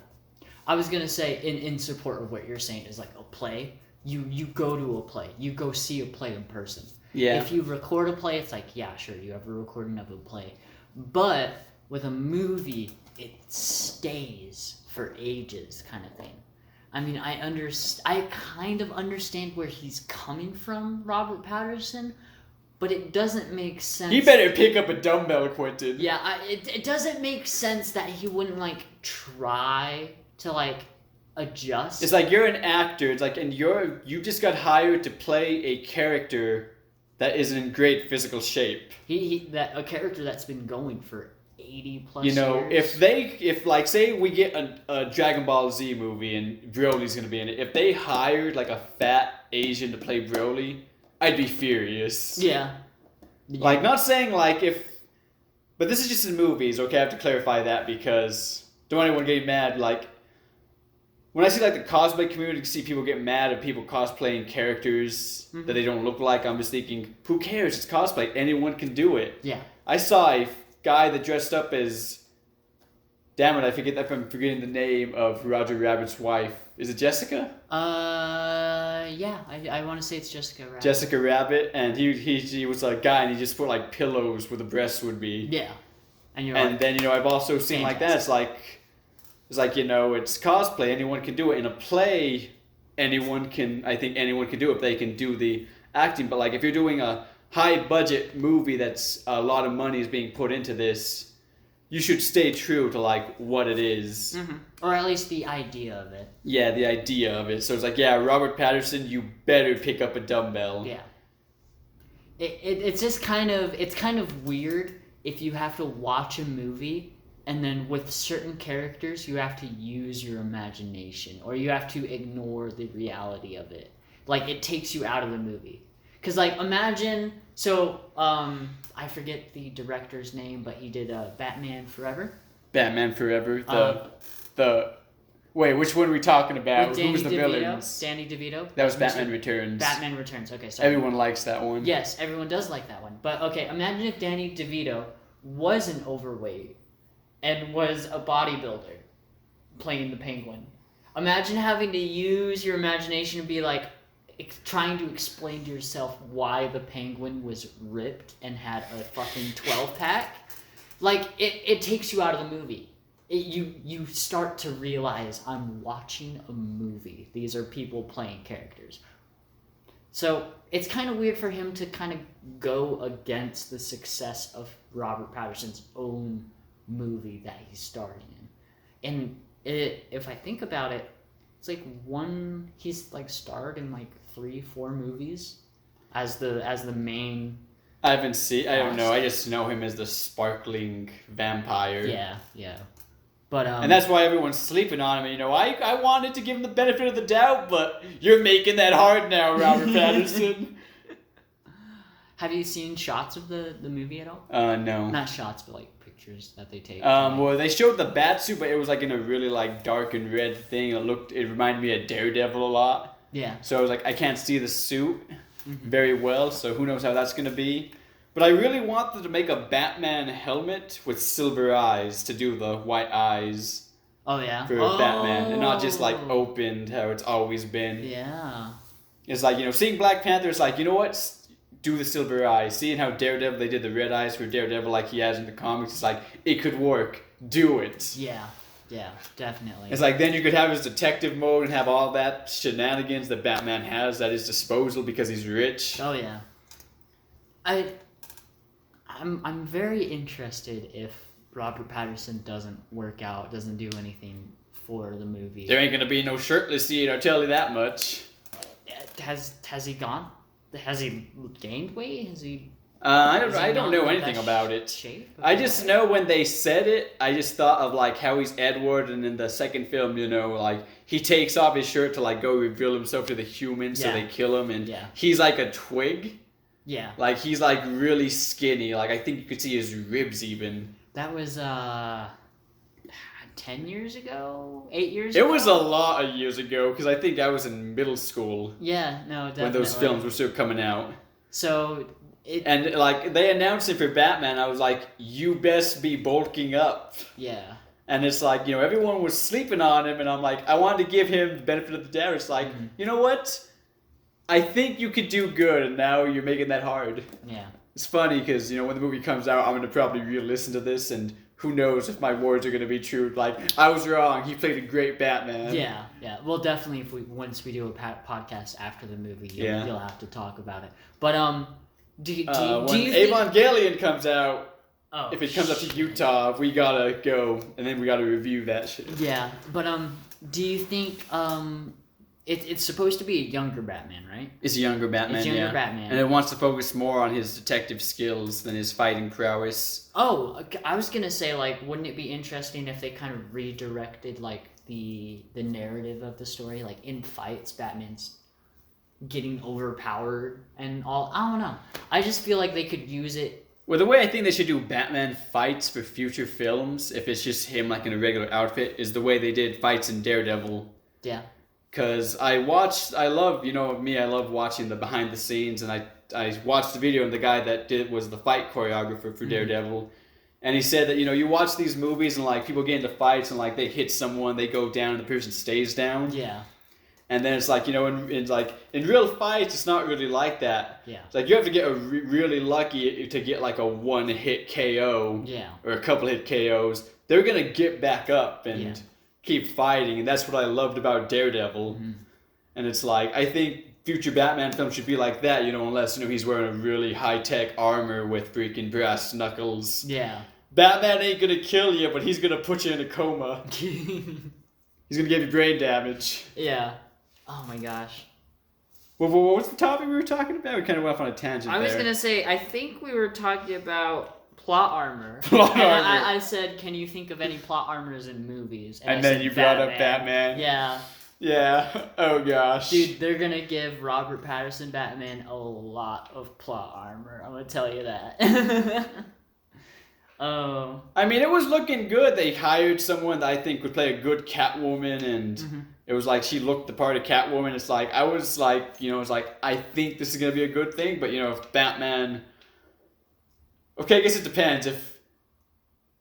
Speaker 2: I was going to say, in support of what you're saying, is like a play. You go to a play. You go see a play in person.
Speaker 1: Yeah.
Speaker 2: If you record a play, it's like, yeah, sure, you have a recording of a play. But with a movie, it stays for ages kind of thing. I mean, I kind of understand where he's coming from, Robert Pattinson, but it doesn't make sense.
Speaker 1: He better pick up a dumbbell, Quinton.
Speaker 2: Yeah, it doesn't make sense that he wouldn't, like, try to, like, adjust.
Speaker 1: It's like you're an actor. It's like, and you just got hired to play a character that is in great physical shape.
Speaker 2: A character that's been going for 80 plus
Speaker 1: years. If like say we get a Dragon Ball Z movie and Broly's gonna be in it, if they hired like a fat Asian to play Broly, I'd be furious.
Speaker 2: Yeah.
Speaker 1: Like, not saying like but this is just in movies, okay? I have to clarify that because don't want anyone getting mad. Like, when I see like the cosplay community, see people get mad at people cosplaying characters that they don't look like, I'm just thinking, who cares? It's cosplay. Anyone can do it.
Speaker 2: Yeah.
Speaker 1: I saw a guy that dressed up as, damn it, I'm forgetting the name of Roger Rabbit's wife. Is it Jessica?
Speaker 2: Yeah, I want to say it's Jessica Rabbit.
Speaker 1: Jessica Rabbit, and he was a guy, and he just put like pillows where the breasts would be.
Speaker 2: Yeah,
Speaker 1: and then I've also seen like that. It's like it's cosplay. Anyone can do it. In a play, I think anyone can do it if they can do the acting. But like if you're doing a high budget movie that's a lot of money is being put into this, you should stay true to like what it is.
Speaker 2: Or at least the idea of it.
Speaker 1: Yeah, the idea of it. So it's like, yeah, Robert Pattinson, you better pick up a dumbbell.
Speaker 2: Yeah. It's just kind of weird if you have to watch a movie and then with certain characters you have to use your imagination or you have to ignore the reality of it. Like it takes you out of the movie. Cause like imagine, I forget the director's name, but he did Batman Forever.
Speaker 1: Batman Forever. Wait, which one are we talking about? Who was the villains?
Speaker 2: Danny DeVito.
Speaker 1: That was Batman Returns.
Speaker 2: Batman Returns. Okay, sorry.
Speaker 1: Everyone likes that one.
Speaker 2: Yes, everyone does like that one. But okay, imagine if Danny DeVito wasn't overweight and was a bodybuilder playing the Penguin. Imagine having to use your imagination and be like trying to explain to yourself why the Penguin was ripped and had a fucking 12-pack. Like it takes you out of the movie. You start to realize I'm watching a movie. These are people playing characters. So it's kind of weird for him to kind of go against the success of Robert Pattinson's own movie that he's starring in. And if I think about it, it's like he's like starred in like 3-4 movies as the main
Speaker 1: I haven't seen. I don't know. I just know him as the sparkling vampire.
Speaker 2: Yeah. But
Speaker 1: and that's why everyone's sleeping on him. And, I wanted to give him the benefit of the doubt, but you're making that hard now, Robert Pattinson.
Speaker 2: Have you seen shots of the movie at all?
Speaker 1: No.
Speaker 2: Not shots, but like pictures that they take.
Speaker 1: Well, they showed the Batsuit, but it was like in a really like dark and red thing. It reminded me of Daredevil a lot.
Speaker 2: Yeah.
Speaker 1: So I was like, I can't see the suit very well, so who knows how that's gonna be. But I really wanted to make a Batman helmet with silver eyes to do the white eyes.
Speaker 2: Oh yeah.
Speaker 1: For Batman, and not just like opened how it's always been.
Speaker 2: Yeah.
Speaker 1: It's like seeing Black Panther. It's like what. Do the silver eyes. Seeing how Daredevil, they did the red eyes for Daredevil like he has in the comics, it's like, it could work. Do it.
Speaker 2: Yeah, definitely.
Speaker 1: It's like, then you could have his detective mode and have all that shenanigans that Batman has at his disposal because he's rich.
Speaker 2: Oh, yeah. I'm very interested if Robert Pattinson doesn't work out, doesn't do anything for the movie.
Speaker 1: There ain't gonna be no shirtless scene, I'll tell you that much.
Speaker 2: Has he gone? Has he gained weight? Has he?
Speaker 1: I don't know anything about it. I just know when they said it, I just thought of like how he's Edward, and in the second film, like he takes off his shirt to like go reveal himself to the humans, so they kill him, and he's like a twig. Yeah. Like he's like really skinny. Like I think you could see his ribs even.
Speaker 2: That was 10 years ago? 8 years ago?
Speaker 1: It was a lot of years ago, because I think I was in middle school.
Speaker 2: Yeah, no, definitely.
Speaker 1: When those films were still coming out.
Speaker 2: So,
Speaker 1: And, like, they announced it for Batman, I was like, you best be bulking up.
Speaker 2: Yeah.
Speaker 1: And it's like, everyone was sleeping on him, and I'm like, I wanted to give him the benefit of the doubt. It's like, you know what? I think you could do good, and now you're making that hard.
Speaker 2: Yeah.
Speaker 1: It's funny, because, when the movie comes out, I'm going to probably re-listen to this, and who knows if my words are going to be true. Like, I was wrong. He played a great Batman.
Speaker 2: Yeah. Well, definitely, once we do a podcast after the movie, you'll have to talk about it. But, do you
Speaker 1: Evangelion comes out, if it comes up to Utah, we gotta go, and then we gotta review that shit.
Speaker 2: Yeah, but, do you think, it's supposed to be a younger Batman, right?
Speaker 1: It's a younger Batman,
Speaker 2: It's younger Batman.
Speaker 1: And it wants to focus more on his detective skills than his fighting prowess.
Speaker 2: Oh, I was gonna say, like, wouldn't it be interesting if they kind of redirected, like, the narrative of the story? Like, in fights, Batman's getting overpowered and all. I don't know. I just feel like they could use it.
Speaker 1: Well, the way I think they should do Batman fights for future films, if it's just him, like, in a regular outfit, is the way they did fights in Daredevil.
Speaker 2: Yeah.
Speaker 1: Because I love watching the behind the scenes, and I watched the video, and the guy that was the fight choreographer for Daredevil, and he said that, you watch these movies, and like people get into fights, and like they hit someone, they go down, and the person stays down.
Speaker 2: Yeah.
Speaker 1: And then it's like, in real fights, it's not really like that.
Speaker 2: Yeah.
Speaker 1: It's like you have to get really lucky to get like a one-hit KO.
Speaker 2: Yeah.
Speaker 1: Or a couple hit KOs. They're going to get back up and keep fighting, and that's what I loved about Daredevil. And it's like, I think future Batman films should be like that, unless he's wearing a really high-tech armor with freaking brass knuckles.
Speaker 2: Yeah.
Speaker 1: Batman ain't gonna kill you, but he's gonna put you in a coma. He's gonna give you brain damage.
Speaker 2: Yeah. Oh my gosh.
Speaker 1: Well, what's the topic we were talking about? We kind of went off on a tangent.
Speaker 2: I was gonna say, I think we were talking about plot armor. I said, can you think of any plot armors in movies?
Speaker 1: And then you brought up Batman.
Speaker 2: Yeah.
Speaker 1: Yeah. Oh gosh.
Speaker 2: Dude, they're gonna give Robert Pattinson Batman a lot of plot armor. I'm gonna tell you that. Oh.
Speaker 1: I mean, it was looking good. They hired someone that I think would play a good Catwoman, and it was like she looked the part of Catwoman. It's like, I was like, it's like, I think this is gonna be a good thing, but if Batman. Okay, I guess it depends. If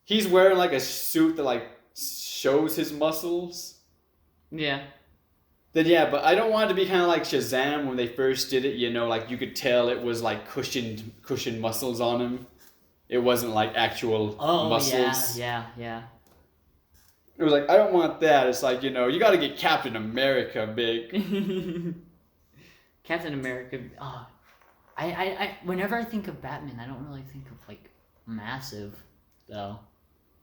Speaker 1: he's wearing like a suit that like shows his muscles.
Speaker 2: Yeah.
Speaker 1: Then yeah, but I don't want it to be kind of like Shazam when they first did it. Like you could tell it was like cushioned muscles on him. It wasn't like actual muscles.
Speaker 2: Yeah.
Speaker 1: It was like, I don't want that. It's like, you got to get Captain America big.
Speaker 2: Captain America. Oh, I whenever I think of Batman, I don't really think of like massive though.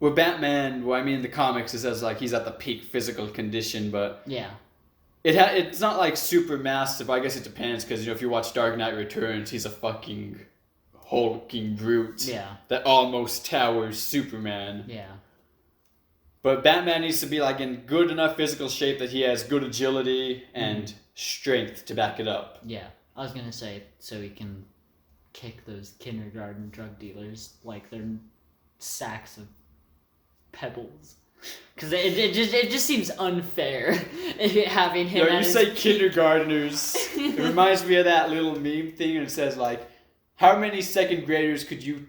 Speaker 1: Well, Batman. Well, I mean, in the comics, it says like he's at the peak physical condition, but
Speaker 2: yeah,
Speaker 1: it's not like super massive. I guess it depends because if you watch Dark Knight Returns, he's a fucking hulking brute
Speaker 2: Yeah.
Speaker 1: that almost towers Superman.
Speaker 2: Yeah.
Speaker 1: But Batman needs to be like in good enough physical shape that he has good agility and strength to back it up.
Speaker 2: Yeah. I was gonna say, so he can kick those kindergarten drug dealers like they're sacks of pebbles. Because it just seems unfair having him.
Speaker 1: You say kindergartners. It reminds me of that little meme thing, and it says like, how many second graders could you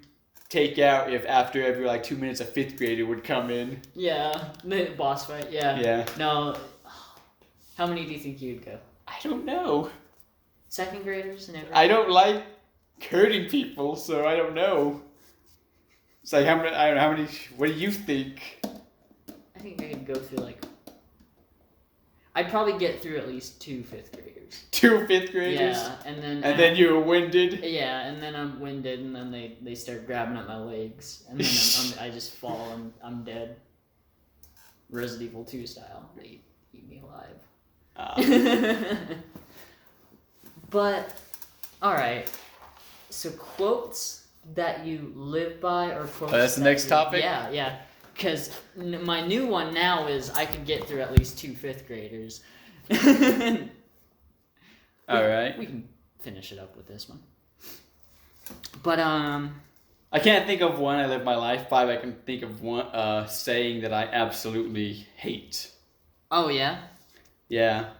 Speaker 1: take out if after every like 2 minutes a fifth grader would come in?
Speaker 2: Yeah, the boss fight. Yeah.
Speaker 1: Yeah.
Speaker 2: No. How many do you think you'd go?
Speaker 1: I don't know.
Speaker 2: Second graders and everything.
Speaker 1: I don't like hurting people, so I don't know. It's like how many? I don't know how many. What do you think?
Speaker 2: I think I could go through like. I'd probably get through at least 2 fifth graders.
Speaker 1: 2 fifth graders.
Speaker 2: Yeah, and
Speaker 1: then you were winded.
Speaker 2: Yeah, and then I'm winded, and then they start grabbing at my legs, and then I just fall and I'm dead. Resident Evil 2 style. They eat me alive. But, all right. So quotes that you live by, or quotes.
Speaker 1: That's the next topic.
Speaker 2: Yeah. Because my new one now is I could get through at least 2 fifth graders.
Speaker 1: All right.
Speaker 2: We can finish it up with this one. But
Speaker 1: I can't think of one I live my life by. But I can think of one saying that I absolutely hate.
Speaker 2: Oh yeah.
Speaker 1: Yeah,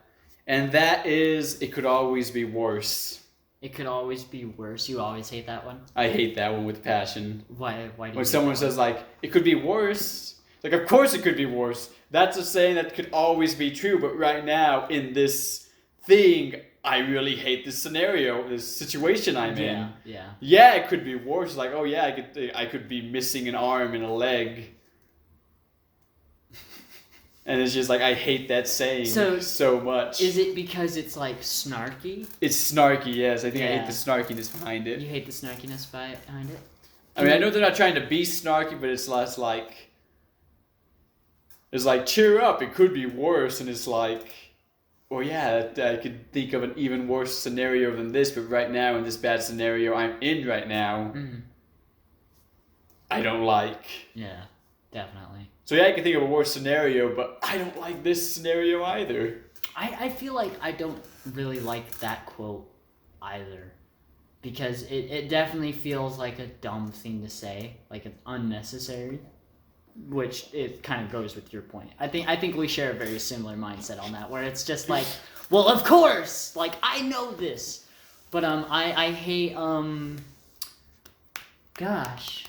Speaker 1: and that is, it could always be worse.
Speaker 2: It could always be worse. You always hate that one.
Speaker 1: I hate that one with passion.
Speaker 2: Why do you?
Speaker 1: When someone says like, it could be worse, like of course it could be worse. That's a saying that could always be true, but right now in this thing, I really hate this scenario, this situation I'm in.
Speaker 2: Yeah.
Speaker 1: Yeah, it could be worse. Like, oh yeah, I could be missing an arm and a leg. And it's just like, I hate that saying so much.
Speaker 2: Is it because it's like snarky?
Speaker 1: It's snarky, yes. I think I hate the snarkiness behind it.
Speaker 2: You hate the snarkiness behind it?
Speaker 1: I mean, I know they're not trying to be snarky, but it's less like... It's like, cheer up, it could be worse. And it's like, well, yeah, I could think of an even worse scenario than this, but right now, in this bad scenario I'm in right now, I don't like.
Speaker 2: Yeah, definitely.
Speaker 1: So yeah, I can think of a worse scenario, but I don't like this scenario either.
Speaker 2: I feel like I don't really like that quote either. Because it definitely feels like a dumb thing to say. Like it's unnecessary. Which it kind of goes with your point. I think we share a very similar mindset on that, where it's just like, well, of course! Like, I know this! But I hate, gosh.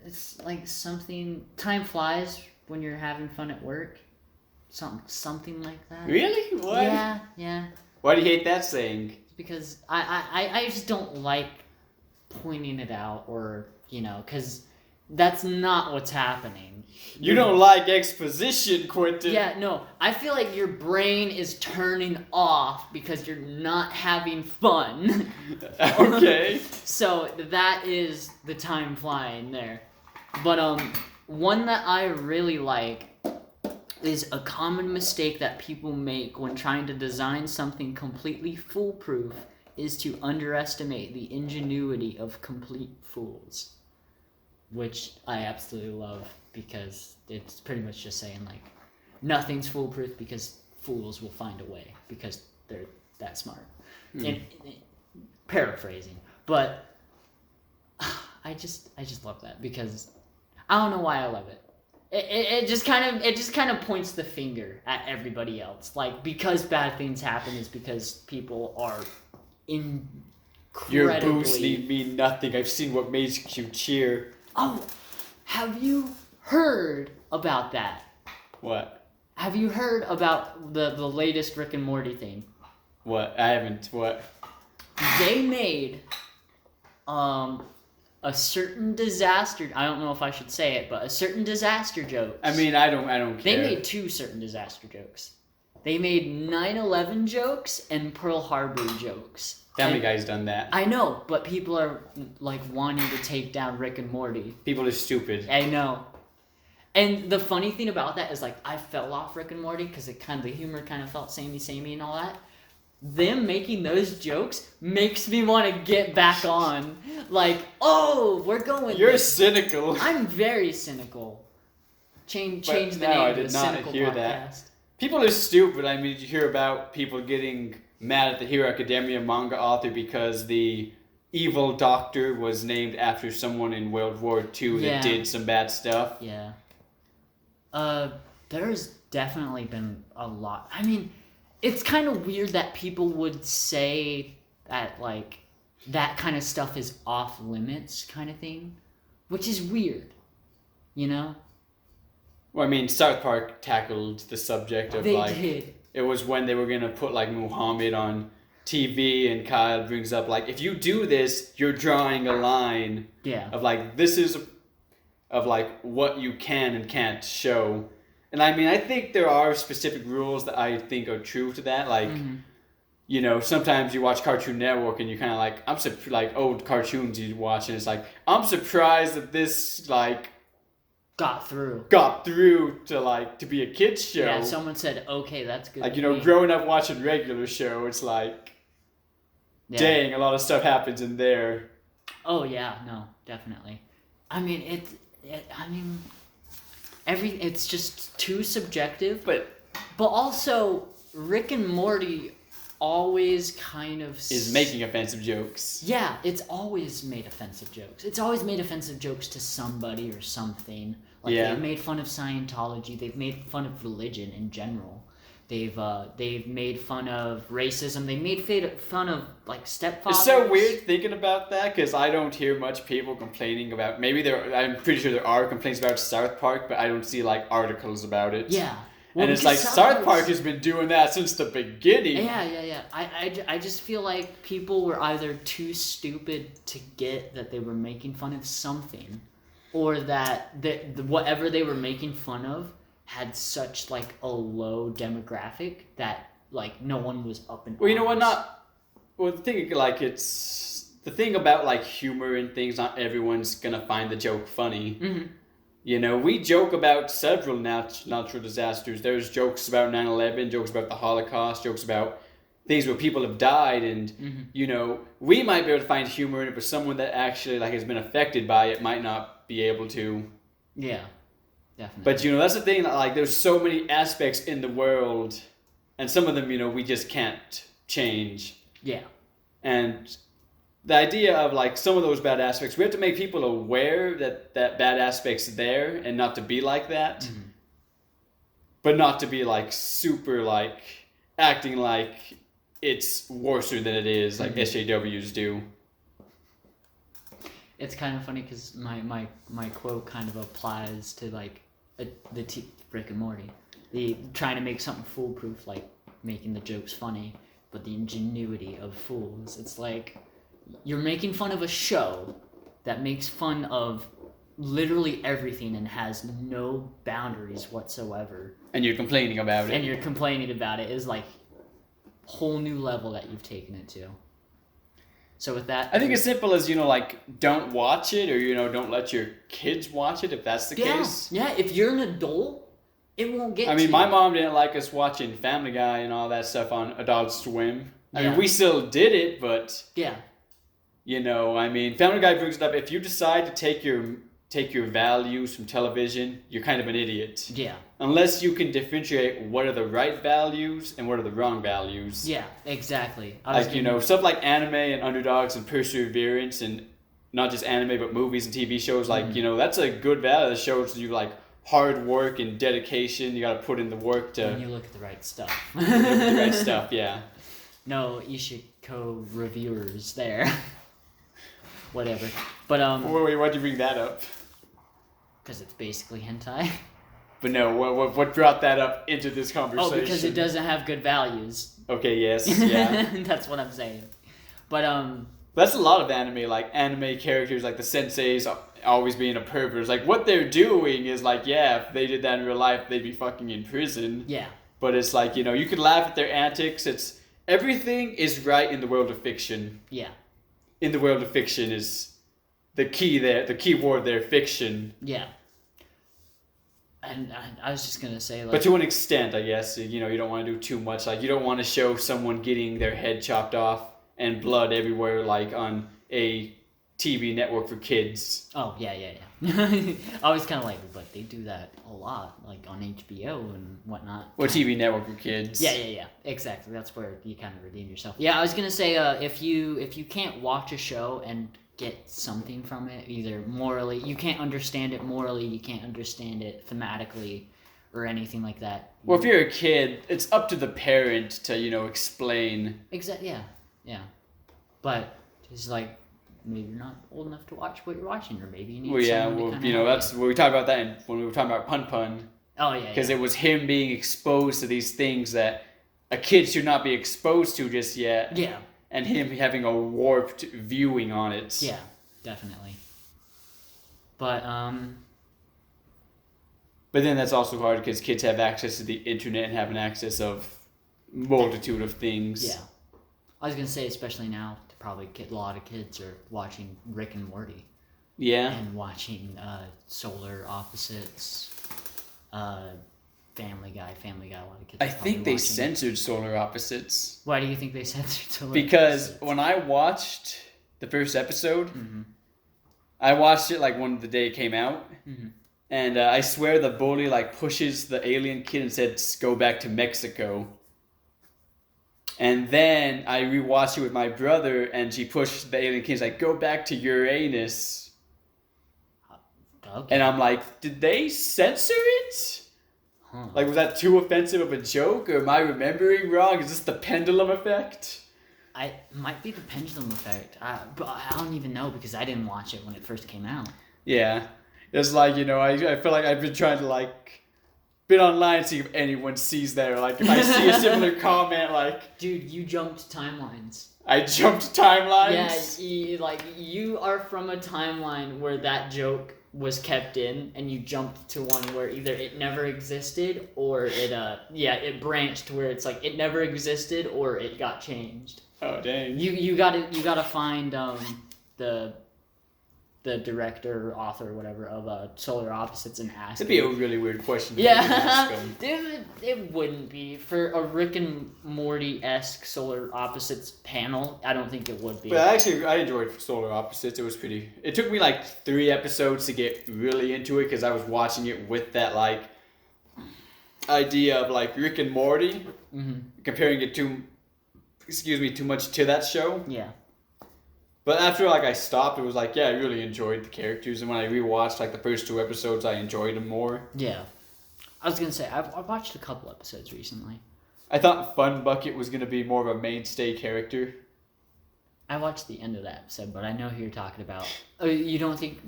Speaker 2: It's like something, time flies when you're having fun at work. Something like that.
Speaker 1: Really? What?
Speaker 2: Yeah.
Speaker 1: Why do you hate that saying?
Speaker 2: Because I just don't like pointing it out, or, because that's not what's happening.
Speaker 1: You don't like exposition, Quinton.
Speaker 2: Yeah, no. I feel like your brain is turning off because you're not having fun.
Speaker 1: Okay.
Speaker 2: So that is the time flying there. But one that I really like is a common mistake that people make when trying to design something completely foolproof is to underestimate the ingenuity of complete fools. Which I absolutely love, because it's pretty much just saying like, nothing's foolproof because fools will find a way because they're that smart. And paraphrasing, but I just love that because I don't know why I love it. It just kind of points the finger at everybody else. Like, because bad things happen is because people are incredibly...
Speaker 1: Your boost need mean nothing. I've seen what makes you cheer.
Speaker 2: Oh, have you heard about that?
Speaker 1: What?
Speaker 2: Have you heard about the latest Rick and Morty thing?
Speaker 1: What? I haven't. What?
Speaker 2: They made a certain disaster, I don't know if I should say it, but a certain disaster jokes.
Speaker 1: I mean, I don't care.
Speaker 2: They made 2 certain disaster jokes. They made 9/11 jokes and Pearl Harbor jokes.
Speaker 1: Family Guy's done that.
Speaker 2: I know, but people are like wanting to take down Rick and Morty.
Speaker 1: People are stupid.
Speaker 2: I know. And the funny thing about that is, like, I fell off Rick and Morty because the humor kind of felt samey and all that. them making those jokes makes me want to get back on. Like, oh, we're going.
Speaker 1: You're cynical.
Speaker 2: I'm very cynical. Change the
Speaker 1: no,
Speaker 2: name
Speaker 1: I
Speaker 2: of the
Speaker 1: did not
Speaker 2: cynical
Speaker 1: hear
Speaker 2: podcast.
Speaker 1: that. People are stupid. I mean, did you hear about people getting mad at the Hero Academia manga author because the evil doctor was named after someone in World War II that did some bad stuff?
Speaker 2: Yeah. There's definitely been a lot. I mean, it's kind of weird that people would say that, like, that kind of stuff is off limits kind of thing, which is weird, you know?
Speaker 1: Well, I mean, South Park tackled the subject of,
Speaker 2: They
Speaker 1: like...
Speaker 2: did.
Speaker 1: It was when they were going to put, like, Muhammad on TV, and Kyle brings up, like, if you do this, you're drawing a line of, like, this is... of, like, what you can and can't show. And, I mean, I think there are specific rules that I think are true to that. Like, you know, sometimes you watch Cartoon Network and you kind of, like, like, old cartoons you watch, and it's like, I'm surprised that this, like... got through to, like, to be a kid's show.
Speaker 2: Yeah, someone said, okay, that's good.
Speaker 1: Like, you know, growing up watching regular show, it's like, dang, a lot of stuff happens in there.
Speaker 2: Oh, yeah, no, definitely. I mean, it's just too subjective. But also, Rick and Morty always kind of...
Speaker 1: is making offensive jokes.
Speaker 2: Yeah, it's always made offensive jokes. It's always made offensive jokes to somebody or something. Like, they've made fun of Scientology. They've made fun of religion in general. They've made fun of racism. They made fun of, like, stepfathers.
Speaker 1: It's so weird thinking about that, because I don't hear much people complaining about... I'm pretty sure there are complaints about South Park, but I don't see, like, articles about it.
Speaker 2: Yeah.
Speaker 1: Well, and it's like, South Park has been doing that since the beginning.
Speaker 2: Yeah. I just feel like people were either too stupid to get that they were making fun of something, or that whatever they were making fun of had such, like, a low demographic that, like, no one was up in arms.
Speaker 1: Well, you know what, the thing, like, it's... the thing about, like, humor and things, not everyone's gonna find the joke funny. Mm-hmm. You know, we joke about several natural disasters. There's jokes about 9/11, jokes about the Holocaust, jokes about things where people have died, and, you know, we might be able to find humor in it, but someone that actually, like, has been affected by it might not be able to.
Speaker 2: Yeah, definitely.
Speaker 1: But, you know, that's the thing, that, like, there's so many aspects in the world, and some of them, you know, we just can't change.
Speaker 2: Yeah.
Speaker 1: And... the idea of, like, some of those bad aspects, we have to make people aware that bad aspect's there and not to be like that. Mm-hmm. But not to be, like, super, like, acting like it's worser than it is, like SJWs do.
Speaker 2: It's kind of funny because my quote kind of applies to, like, Rick and Morty. The trying to make something foolproof, like making the jokes funny, but the ingenuity of fools. It's like... you're making fun of a show that makes fun of literally everything and has no boundaries whatsoever.
Speaker 1: And you're complaining about it.
Speaker 2: And you're complaining about it is, like, a whole new level that you've taken it to. So with that...
Speaker 1: I think as simple as, you know, like, don't watch it, or, you know, don't let your kids watch it if that's the case.
Speaker 2: Yeah, if you're an adult, it won't get to you.
Speaker 1: I mean, my mom didn't like us watching Family Guy and all that stuff on Adult Swim. I mean, we still did it, but... yeah. You know, I mean, Family Guy brings it up. If you decide to take your values from television, you're kind of an idiot. Yeah. Unless you can differentiate what are the right values and what are the wrong values.
Speaker 2: Yeah, exactly.
Speaker 1: Like, you know, stuff like anime and underdogs and perseverance, and not just anime, but movies and TV shows. Like, you know, that's a good value that shows you, like, hard work and dedication. You got to put in the work to...
Speaker 2: and you look at the right stuff.
Speaker 1: Look at the right stuff, yeah.
Speaker 2: No Ishiko reviewers there. Whatever. But,
Speaker 1: Wait, why'd you bring that up?
Speaker 2: Because it's basically hentai.
Speaker 1: But no, what brought that up into this conversation?
Speaker 2: Oh, because it doesn't have good values.
Speaker 1: Okay, yes, yeah.
Speaker 2: That's what I'm saying. But,
Speaker 1: that's a lot of anime, like, anime characters, like the senseis always being a pervert. It's like, what they're doing is like, yeah, if they did that in real life, they'd be fucking in prison. Yeah. But it's like, you know, you could laugh at their antics. Everything is right in the world of fiction. Yeah. In the world of fiction is the key there, the key word there, fiction.
Speaker 2: Yeah. And I was just gonna say, like,
Speaker 1: but to an extent, I guess, you don't want to do too much. Like, you don't want to show someone getting their head chopped off and blood everywhere, like on a TV network for kids.
Speaker 2: oh yeah. I was kind of like, but they do that a lot, like on HBO and whatnot.
Speaker 1: Or TV network for kids.
Speaker 2: Yeah, exactly. That's where you kind of redeem yourself. Yeah, I was gonna say, if you can't watch a show and get something from it, either morally, you can't understand it morally, you can't understand it thematically, or anything like that.
Speaker 1: Well, if you're a kid, it's up to the parent to, explain.
Speaker 2: Exactly. Yeah. But it's like, maybe you're not old enough to watch what you're watching, or maybe you need someone to kind of
Speaker 1: that's what we talked about that when we were talking about Pun Pun.
Speaker 2: Oh, yeah.
Speaker 1: Because it was him being exposed to these things that a kid should not be exposed to just yet.
Speaker 2: Yeah.
Speaker 1: And him having a warped viewing on it.
Speaker 2: Yeah, definitely. But
Speaker 1: then that's also hard because kids have access to the internet and have an access of multitude of things.
Speaker 2: Yeah. I was going to say, especially now, probably a lot of kids are watching Rick and Morty.
Speaker 1: Yeah.
Speaker 2: And watching Solar Opposites, Family Guy. A lot of kids.
Speaker 1: I think they censored Solar Opposites.
Speaker 2: Why do you think they censored Solar Opposites?
Speaker 1: Because when I watched the first episode, I watched it like when the day it came out, and I swear the bully like pushes the alien kid and said, "Go back to Mexico." And then I rewatched it with my brother, and she pushed the alien kid, like, "Go back to Uranus."
Speaker 2: Okay.
Speaker 1: And I'm like, did they censor it?
Speaker 2: Huh.
Speaker 1: Like, was that too offensive of a joke, or am I remembering wrong? Is this the pendulum effect?
Speaker 2: It might be the pendulum effect, but I don't even know because I didn't watch it when it first came out.
Speaker 1: Yeah. It's like, I feel like I've been trying to, been online to see if anyone sees that, or, if I see a similar comment,
Speaker 2: Dude, you jumped timelines.
Speaker 1: I jumped timelines?
Speaker 2: Yeah, you are from a timeline where that joke was kept in, and you jumped to one where either it never existed, or it branched where it's like it never existed, or it got changed.
Speaker 1: Oh, dang.
Speaker 2: You gotta find the director or author or whatever of Solar Opposites and ask.
Speaker 1: It'd be a really weird question.
Speaker 2: Yeah, it wouldn't be for a Rick and Morty-esque Solar Opposites panel. I don't think it would be.
Speaker 1: But I enjoyed Solar Opposites. It was pretty. It took me 3 episodes to get really into it because I was watching it with that idea of Rick and Morty, comparing it too much to that show.
Speaker 2: Yeah.
Speaker 1: But after I stopped, it was I really enjoyed the characters, and when I rewatched the first 2 episodes, I enjoyed them more.
Speaker 2: Yeah, I was gonna say I've watched a couple episodes recently.
Speaker 1: I thought Fun Bucket was gonna be more of a mainstay character.
Speaker 2: I watched the end of that episode, but I know who you're talking about. You don't think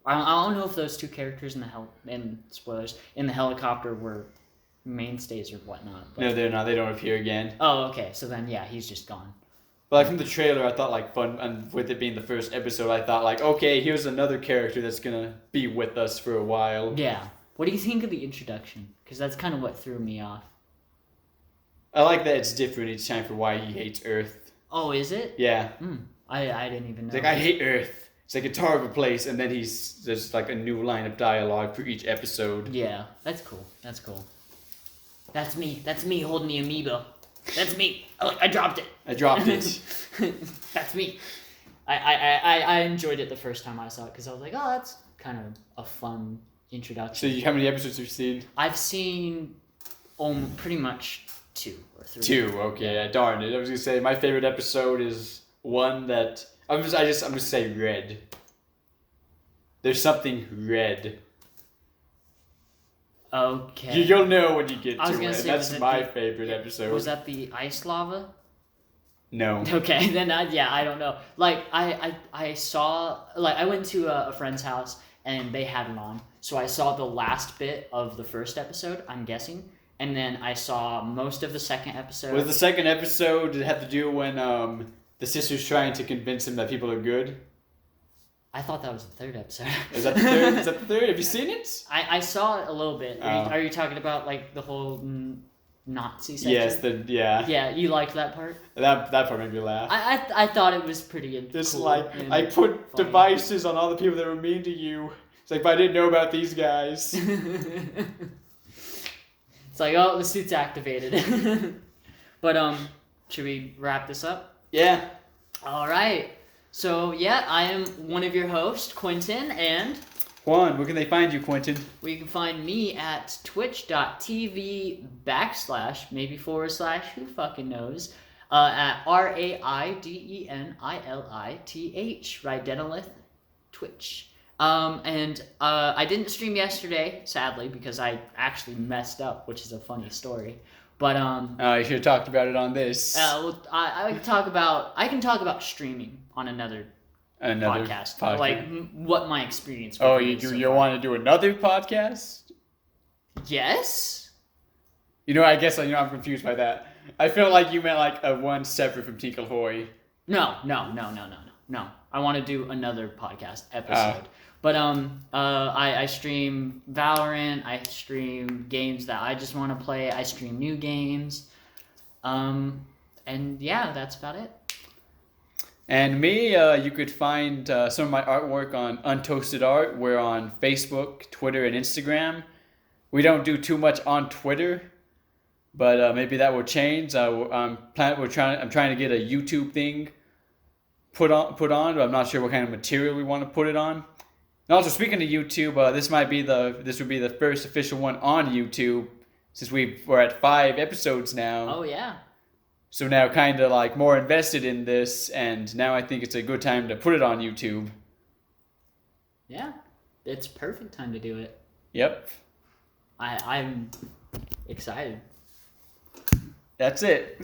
Speaker 2: I don't know if those 2 characters in spoilers in the helicopter were mainstays or whatnot. But...
Speaker 1: No, they're not. They don't appear again.
Speaker 2: Oh, okay. So then, yeah, he's just gone.
Speaker 1: But from the trailer, I thought Fun, and with it being the first episode, I thought okay, here's another character that's gonna be with us for a while.
Speaker 2: Yeah. What do you think of the introduction? Because that's kind of what threw me off.
Speaker 1: I like that it's different each time for why he hates Earth.
Speaker 2: Oh, is it?
Speaker 1: Yeah.
Speaker 2: I didn't even know.
Speaker 1: It's I hate Earth. It's a horrible place, and then there's a new line of dialogue for each episode.
Speaker 2: Yeah, that's cool. That's me holding the amoeba. That's me. Oh, I dropped it. That's me. I enjoyed it the first time I saw it because I was like, oh, that's kind of a fun introduction.
Speaker 1: So how many episodes have you seen?
Speaker 2: I've seen pretty much 2 or 3.
Speaker 1: 2, okay. Yeah. Darn it. I was gonna say my favorite episode is one that I'm gonna say red. There's something red.
Speaker 2: Okay.
Speaker 1: You'll know when you get to it.
Speaker 2: Say,
Speaker 1: that's my favorite episode.
Speaker 2: Was that the ice lava?
Speaker 1: No.
Speaker 2: Okay, then I don't know. I saw I went to a friend's house and they had it on, so I saw the last bit of the first episode. I'm guessing, and then I saw most of the second episode.
Speaker 1: Was the second episode did it have to do when the sister's trying to convince him that people are good?
Speaker 2: I thought that was the third episode.
Speaker 1: Is that the third? Is that the third? Have you seen it?
Speaker 2: I saw it a little bit. Are you talking about the whole Nazi section?
Speaker 1: Yes, yeah.
Speaker 2: Yeah, you liked that part?
Speaker 1: That part made me laugh.
Speaker 2: I thought it was pretty
Speaker 1: It's
Speaker 2: cool
Speaker 1: I put devices on all the people that were mean to you. It's like, if I didn't know about these guys.
Speaker 2: It's like, oh, the suit's activated. But should we wrap this up?
Speaker 1: Yeah.
Speaker 2: All right. So yeah, I am one of your hosts, Quinton, and
Speaker 1: Juan, where can they find you, Quinton?
Speaker 2: well, you can find me at twitch.tv / maybe / who fucking knows, at raidenilith, raidenilith, Twitch. And I didn't stream yesterday, sadly, because I actually messed up, which is a funny story. But
Speaker 1: you should have talked about it on this.
Speaker 2: well, I can talk about streaming on another podcast. Like what my experience.
Speaker 1: Oh, you want to do another podcast?
Speaker 2: Yes.
Speaker 1: I guess I'm confused by that. I feel like you meant like a one separate from Tinkle Hoy.
Speaker 2: No. I want to do another podcast episode. But I stream Valorant. I stream games that I just want to play. I stream new games. And yeah, that's about it.
Speaker 1: And me, you could find some of my artwork on Untasted Art. We're on Facebook, Twitter, and Instagram. We don't do too much on Twitter, but maybe that will change. I'm trying to get a YouTube thing put on, but I'm not sure what kind of material we want to put it on. And also, speaking of YouTube, this would be the first official one on YouTube, since we're at 5 episodes now.
Speaker 2: Oh yeah.
Speaker 1: So now kind of like more invested in this, and now I think it's a good time to put it on YouTube.
Speaker 2: Yeah, it's perfect time to do it.
Speaker 1: Yep.
Speaker 2: I'm excited.
Speaker 1: That's it.